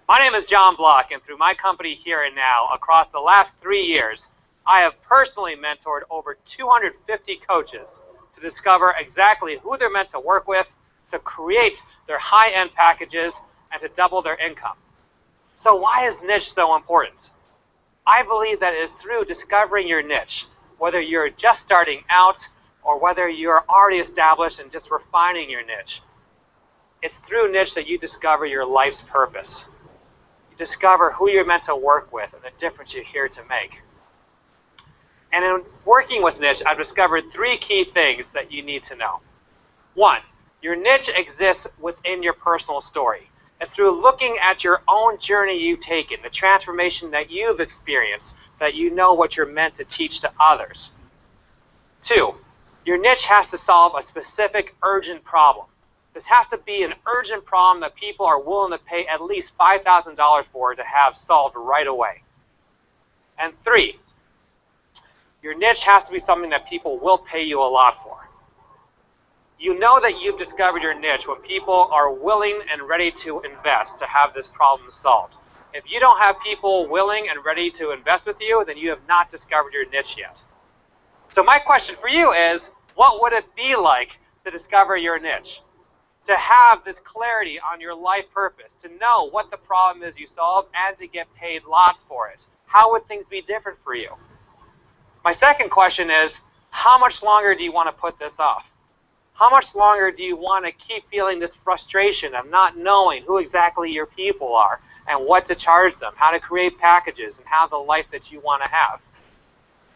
My name is John Block, and through my company Here and Now, across the last 3 years, I have personally mentored over 250 coaches to discover exactly who they're meant to work with, to create their high-end packages, and to double their income. So why is niche so important? I believe that it is through discovering your niche, whether you're just starting out or whether you're already established and just refining your niche. It's through niche that you discover your life's purpose. You discover who you're meant to work with and the difference you're here to make. And in working with niche, I've discovered 3 key things that you need to know. 1, your niche exists within your personal story. It's through looking at your own journey you've taken, the transformation that you've experienced, that you know what you're meant to teach to others. 2, your niche has to solve a specific urgent problem. This has to be an urgent problem that people are willing to pay at least $5,000 for to have solved right away. And 3, your niche has to be something that people will pay you a lot for. You know that you've discovered your niche when people are willing and ready to invest to have this problem solved. If you don't have people willing and ready to invest with you, then you have not discovered your niche yet. So my question for you is, what would it be like to discover your niche? To have this clarity on your life purpose, to know what the problem is you solve, and to get paid lots for it. How would things be different for you? My second question is, how much longer do you want to put this off? How much longer do you want to keep feeling this frustration of not knowing who exactly your people are and what to charge them, how to create packages, and have the life that you want to have?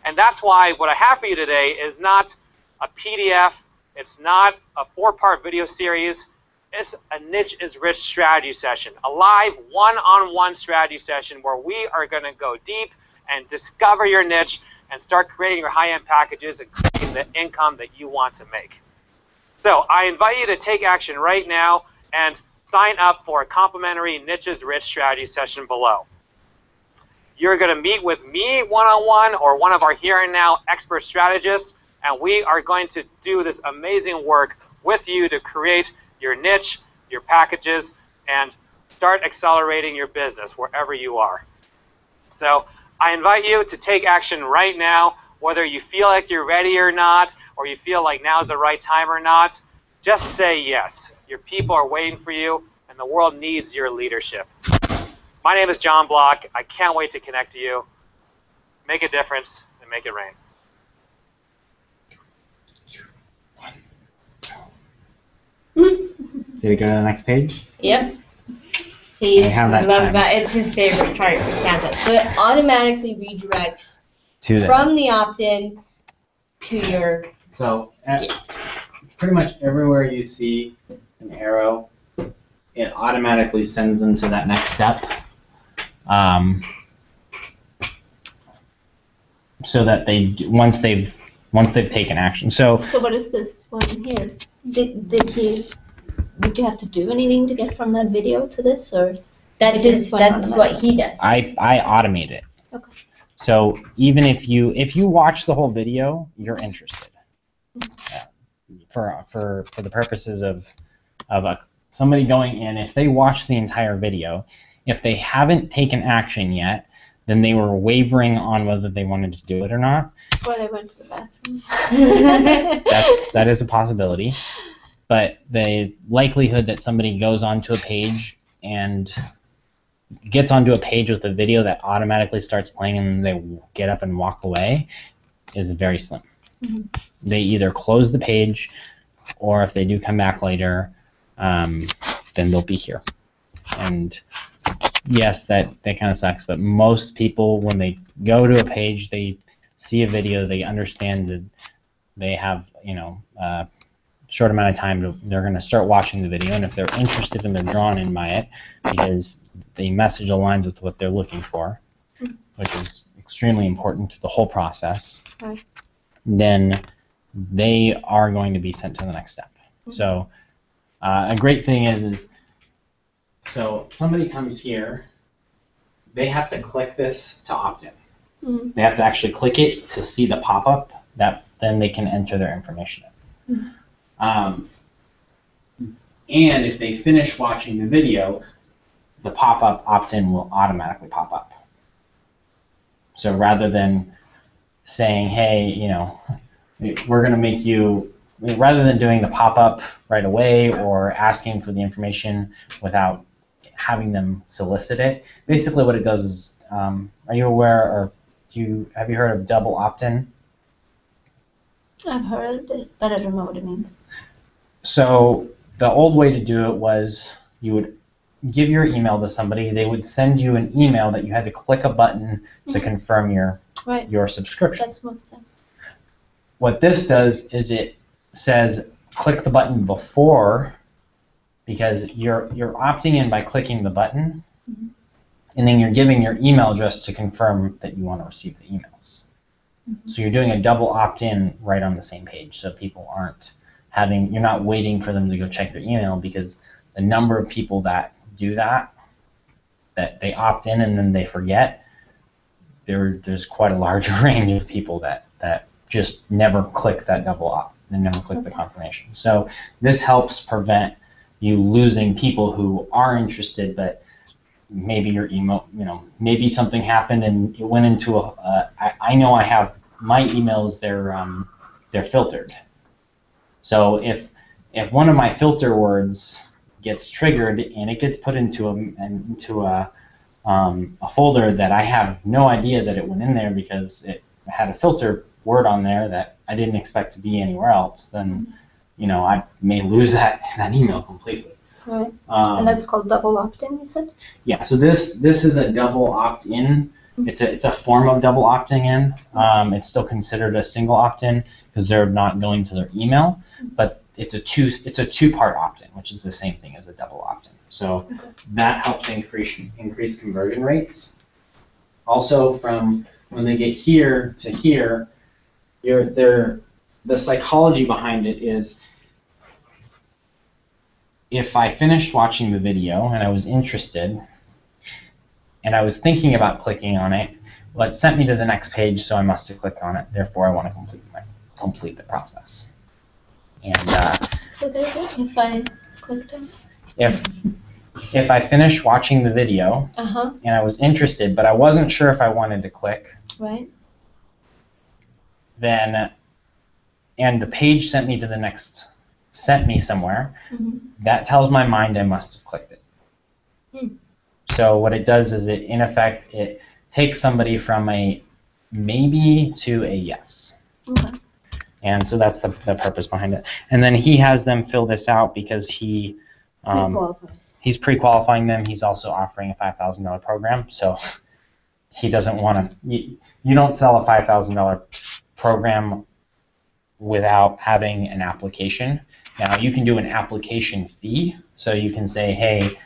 And that's why what I have for you today is not a PDF, it's not a 4-part video series, it's a Niche is Rich strategy session, a live one-on-one strategy session where we are going to go deep and discover your niche and start creating your high-end packages and creating the income that you want to make. So I invite you to take action right now and sign up for a complimentary Niche is Rich strategy session below. You're going to meet with me one-on-one or one of our here and now expert strategists, and we are going to do this amazing work with you to create your niche, your packages, and start accelerating your business wherever you are. So I invite you to take action right now, whether you feel like you're ready or not, or you feel like now's the right time or not. Just say yes. Your people are waiting for you, and the world needs your leadership. My name is John Block. I can't wait to connect to you. Make a difference and make it rain. Did we go to the next page? Yep. He I have that loves time. that. It's his favorite part of the content. So it automatically redirects from the opt-in to your... So pretty much everywhere you see an arrow, it automatically sends them to that next step. So that they once they've taken action. So what is this one here? Did you have to do anything to get from that video to this, or That's what he does. I automate it. Okay. So even if you watch the whole video, you're interested. For the purposes of somebody going in, if they watch the entire video, if they haven't taken action yet, then they were wavering on whether they wanted to do it or not. Or they went to the bathroom. That is a possibility. But the likelihood that somebody goes onto a page and gets onto a page with a video that automatically starts playing and they get up and walk away is very slim. Mm-hmm. They either close the page, or if they do come back later, then they'll be here. And yes, that kind of sucks, but most people, when they go to a page, they see a video, they understand that they have, a short amount of time, they're going to start watching the video, and if they're interested and they're drawn in by it, because the message aligns with what they're looking for, which is extremely important to the whole process, right, then they are going to be sent to the next step. So a great thing is so somebody comes here, they have to click this to opt in. Mm-hmm. They have to actually click it to see the pop-up, that then they can enter their information in. Mm-hmm. And if they finish watching the video, the pop-up opt-in will automatically pop up. So rather than saying, hey, we're going to make you, rather than doing the pop-up right away or asking for the information without having them solicit it, basically what it does is, are you aware, or have you heard of double opt-in? I've heard it, but I don't know what it means. So the old way to do it was you would give your email to somebody, they would send you an email that you had to click a button to confirm your subscription. That's most sense. What this does is it says click the button before, because you're opting in by clicking the button, and then you're giving your email address to confirm that you want to receive the emails. So you're doing a double opt-in right on the same page, so people aren't you're not waiting for them to go check their email, because the number of people that do that they opt in and then they forget, there's quite a large range of people that just never click that double opt, they never click the confirmation. So this helps prevent you losing people who are interested, but maybe your email, maybe something happened and it went into I know I have my emails, they're filtered. So if one of my filter words gets triggered and it gets put into a folder that I have no idea that it went in there because it had a filter word on there that I didn't expect to be anywhere else, then I may lose that email completely. Right. And that's called double opt-in, you said? Yeah. So this is a double opt-in. It's a form of double opting in. It's still considered a single opt-in because they're not going to their email, but it's a two-part opt-in, which is the same thing as a double opt-in. So that helps increase conversion rates. Also, from when they get here to here, the psychology behind it is, if I finished watching the video and I was interested, and I was thinking about clicking on it. Well, it sent me to the next page, so I must have clicked on it. Therefore, I want to complete the process. And So there's it. If I clicked on if I finished watching the video and I was interested, but I wasn't sure if I wanted to click, right. then and the page sent me to the next, sent me somewhere, that tells my mind I must have clicked it. So what it does is it, in effect, it takes somebody from a maybe to a yes. Okay. And so that's the purpose behind it. And then he has them fill this out because he's pre-qualifying them. He's also offering a $5,000 program. So he doesn't want to, you don't sell a $5,000 program without having an application. Now you can do an application fee. So you can say, hey,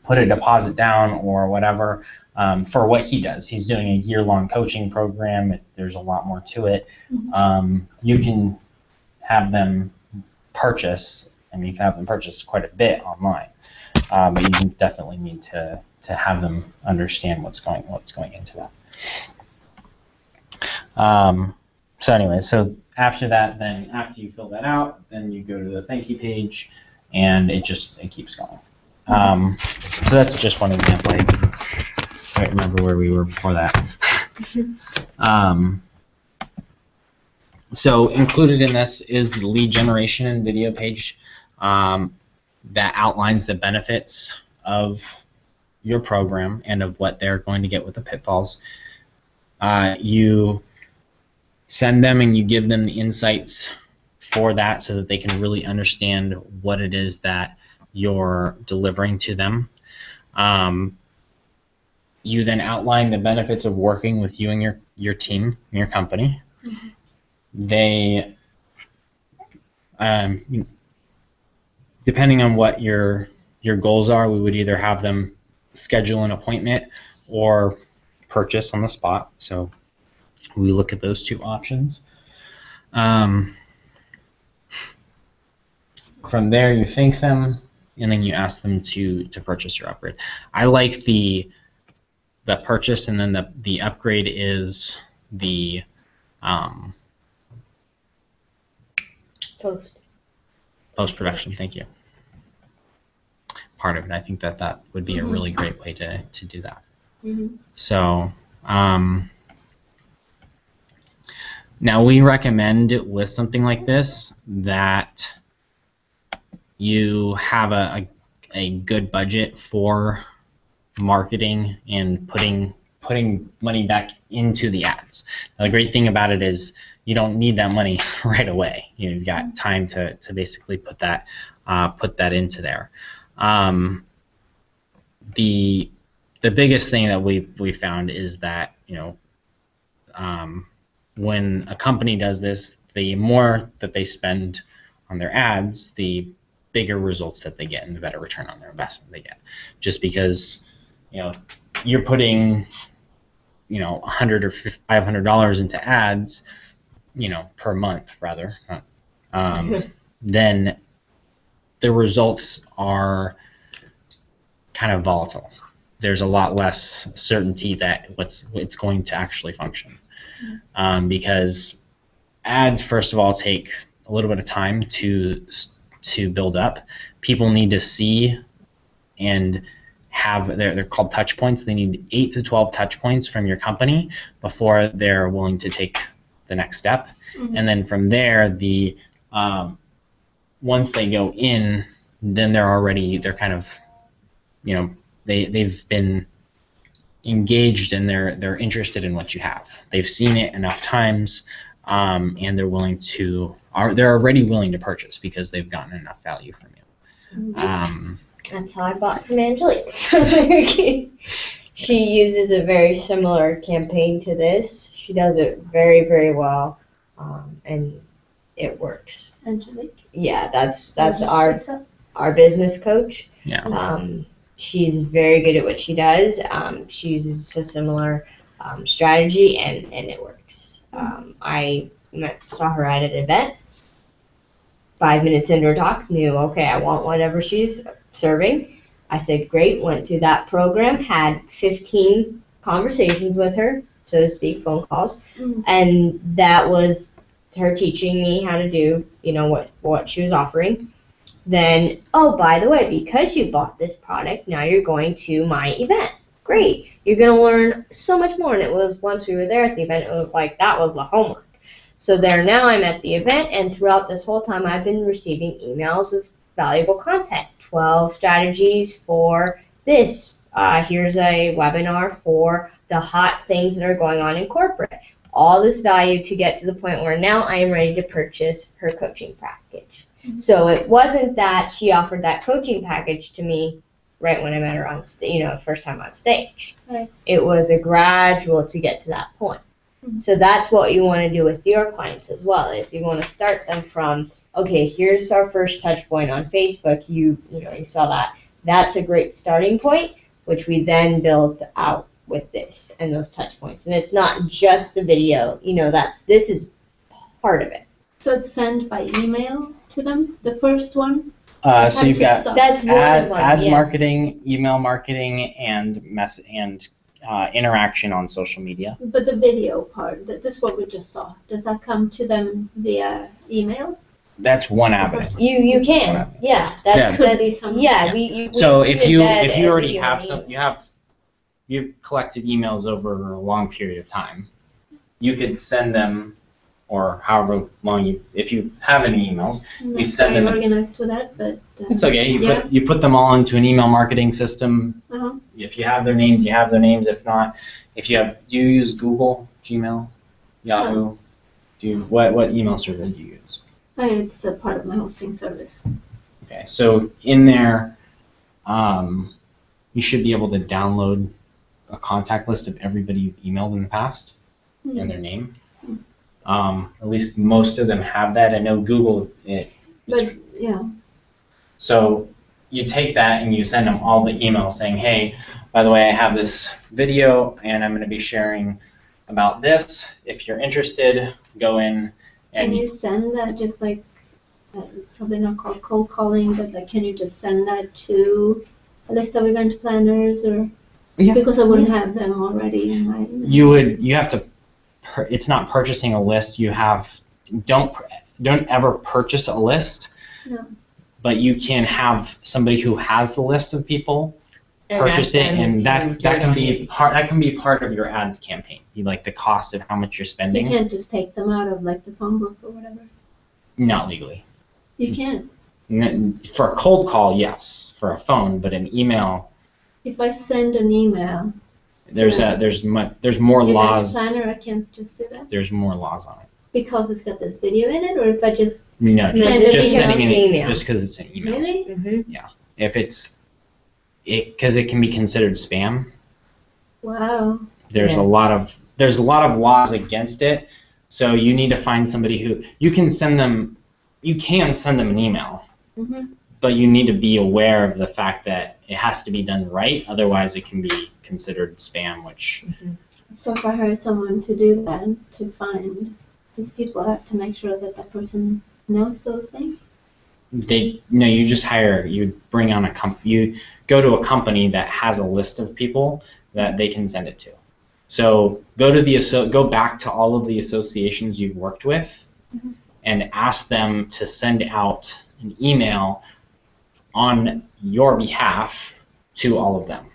put a deposit down or whatever for what he does. He's doing a year-long coaching program. There's a lot more to it. You can have them purchase, and you can have them purchase quite a bit online. But you definitely need to have them understand what's going into that. So anyway, so after that, then after you fill that out, then you go to the thank you page, and it keeps going. So that's just one example. I don't remember where we were before that. So included in this is the lead generation and video page that outlines the benefits of your program and of what they're going to get with the pitfalls. You send them and you give them the insights for that so that they can really understand what it is that you're delivering to them. You then outline the benefits of working with you and your team, your company. They, depending on what your goals are, we would either have them schedule an appointment or purchase on the spot. So we look at those two options. From there, you thank them, and then you ask them to purchase your upgrade. I like the purchase, and then the upgrade is the post-production. Thank you. Part of it. I think that would be a really great way to do that. So now we recommend with something like this that you have a good budget for marketing and putting money back into the ads. Now, the great thing about it is you don't need that money right away. You've got time to basically put that into there. The biggest thing that we found is that when a company does this, the more that they spend on their ads, the bigger results that they get and the better return on their investment they get. Just because you're putting $100 or $500 into ads, per month rather, then the results are kind of volatile. There's a lot less certainty that it's going to actually function, because ads, first of all, take a little bit of time to build up. People need to see and have they're called touch points. They need 8 to 12 touch points from your company before they're willing to take the next step. And then from there, once they go in, then they're kind of they've been engaged and they're interested in what you have. They've seen it enough times, and they're already willing to purchase because they've gotten enough value from you. That's how I bought from Angelique. She uses a very similar campaign to this. She does it very, very well, and it works. Angelique? Yeah, that's our business coach. Yeah. She's very good at what she does. She uses a similar strategy, and it works. I saw her at an event. 5 minutes into her talks, knew, okay, I want whatever she's serving. I said, great, went through that program, had 15 conversations with her, so to speak, phone calls, and that was her teaching me how to do, what she was offering. Then, oh, by the way, because you bought this product, now you're going to my event. Great. You're going to learn so much more. And it was, once we were there at the event, it was like, that was the homework. So there now I'm at the event, and throughout this whole time I've been receiving emails of valuable content. 12 strategies for this. Here's a webinar for the hot things that are going on in corporate. All this value to get to the point where now I am ready to purchase her coaching package. So it wasn't that she offered that coaching package to me right when I met her on, first time on stage. Right. It was a gradual to get to that point. So that's what you want to do with your clients as well, is you want to start them from, okay, here's our first touch point on Facebook. You saw that. That's a great starting point, which we then build out with this and those touch points. And it's not just the video, this is part of it. So it's sent by email to them, the first one? So you've got That's one ads yeah. marketing, email marketing, and interaction on social media. But the video part, this is what we just saw. Does that come to them via email? That's one avenue. You can, yeah. That's Yeah. We So if you already video have you've collected emails over a long period of time, you could send them, or however long if you have any emails, you send them. I'm organized with that, but It's okay. You put them all into an email marketing system. If you have their names, you have their names. If not, do you use Google, Gmail, Yahoo? What email server do you use? It's a part of my hosting service. Okay, so in there, you should be able to download a contact list of everybody you've emailed in the past and their name. At least most of them have that. I know Google it. But yeah. So you take that and you send them all the emails saying, hey, by the way, I have this video and I'm going to be sharing about this. If you're interested, go in and. Can you send that just like, probably not called cold calling, but like, can you just send that to a list of event planners or? Yeah. Because I wouldn't have them already in my email. You have to. It's not purchasing a list. Don't ever purchase a list. No. But you can have somebody who has the list of people purchase it, and that can be part of your ads campaign. Like the cost of how much you're spending. You can't just take them out of like the phone book or whatever. Not legally. You can't. For a cold call, yes. For a phone, but an email. If I send an email. There's more laws. Planner, I can't just do that. There's more laws on it. Because it's got this video in it, or if I just no, just sending an email. Just because it's an email. Really? Mm-hmm. Yeah. If because it can be considered spam. Wow. There's a lot of laws against it. So you need to find somebody who you can send them an email. Mm-hmm. But you need to be aware of the fact that it has to be done right, otherwise it can be considered spam, which. Mm-hmm. So if I hire someone to do that, to find these people, I have to make sure that person knows those things? You bring on you go to a company that has a list of people that they can send it to. So go back to all of the associations you've worked with and ask them to send out an email on your behalf to all of them.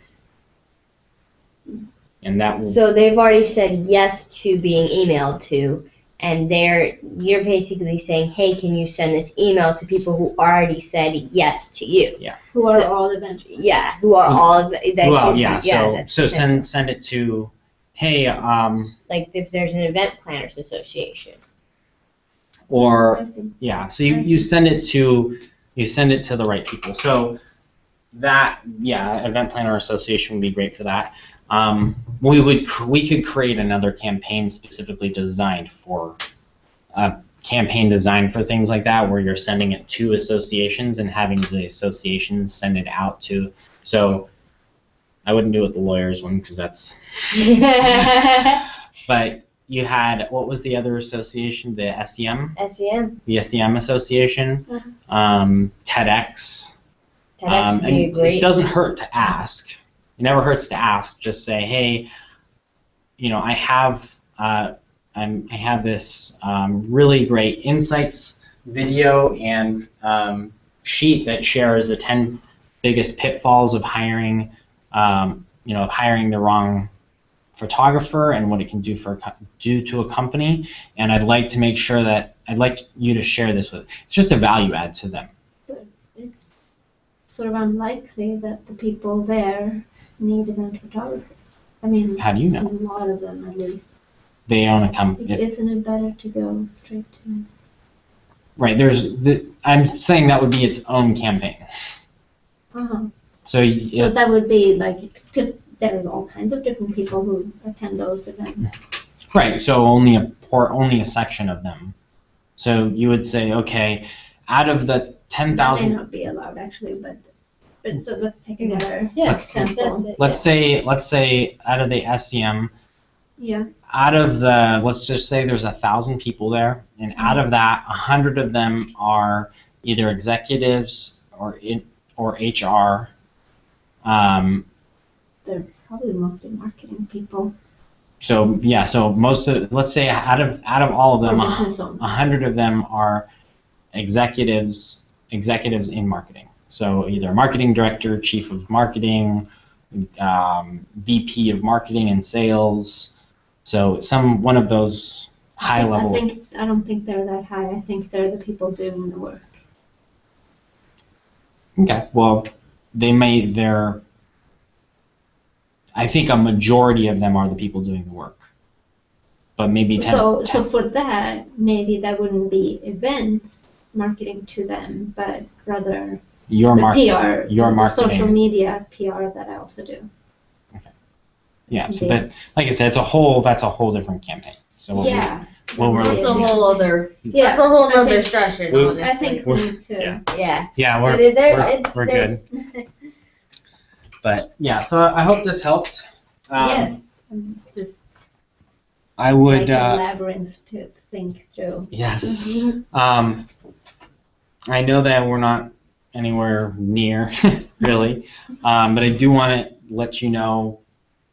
And that will, so they've already said yes to being emailed to, and you're basically saying, hey, can you send this email to people who already said yes to you? Yeah. Who are all event? Yeah, who are all of so send it to, hey, like if there's an event planners association. Or so you send it to the right people. So that event planner association would be great for that. We could create another campaign specifically designed for things like that, where you're sending it to associations and having the associations send it out to. So I wouldn't do it with the lawyers one because that's. But you had, what was the other association? The SEM. SEM. The SEM association. Uh-huh. TEDx. That'd actually be And great. it doesn't hurt to ask. It never hurts to ask. Just say, hey, I have I have this really great insights video and sheet that shares the 10 biggest pitfalls of hiring, hiring the wrong photographer and what it can do to a company. And I'd like to make sure that I'd like you to share this with. It's just a value add to them. But it's sort of unlikely that the people there need event photography. I mean, How do you a know? lot of them at least. They own a company. Isn't it better to go straight to? Right. I'm saying that would be its own campaign. Uh-huh. So So that would be like, because there's all kinds of different people who attend those events. right. So only a section of them. So you would say, okay, out of the That may 10,000. not be allowed actually, but so let's take another Let's- example. Let's say out of the SCM, Yeah. out of the, let's just say there's 1,000 people there, and out of that, 100 of them are either executives or HR. They're probably mostly marketing people So yeah, so let's say out of all of or them, business owners. 100 of them are executives in marketing. So either marketing director, chief of marketing, VP of marketing and sales. So one of those high level. I don't think they're that high. I think they're the people doing the work. Okay, well, I think a majority of them are the people doing the work. But maybe 10. So for that, maybe that wouldn't be events marketing to them, but rather your the marketing. PR, Your the marketing. social media PR that I also do. Yeah, so Okay. that, like I said, that's a whole different campaign. So what Yeah. what we're That's a looking at. whole other, Yeah. that's a whole I other think- session, We- honestly. I think we need to. Yeah. Yeah. Yeah, But it- there- we're it's- good. there's- But yeah, so I hope this helped. Yes. Just I like would. a labyrinth to think through. Yes. I know that we're not anywhere near, really, but I do want to let you know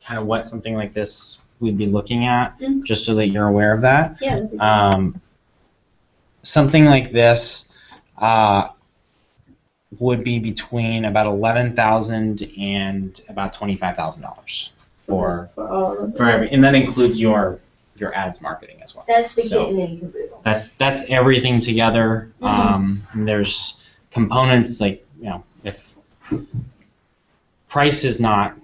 kind of what something like this we'd be looking at, Mhm. just so that you're aware of that. Yeah. that'd be good. Something like this would be between about $11,000 and about $25,000 for all of every, and that includes your ads marketing as well. That's the So- kit and caboodle. That's everything together. Mhm. And there's components like, if price is not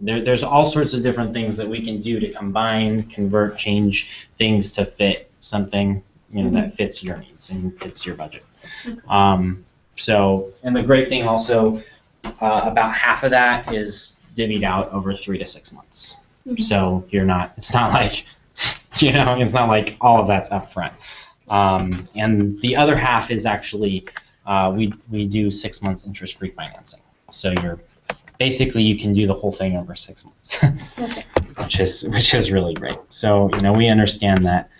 there's all sorts of different things that we can do to combine, convert, change things to fit something that fits your needs and fits your budget. So, and the great thing also, about half of that is divvied out over 3 to 6 months. Mhm. So it's not like, it's not like all of that's up front. And the other half is actually, we do 6 months interest-free financing. So basically you can do the whole thing over 6 months, Okay. which is really great. So, we understand that,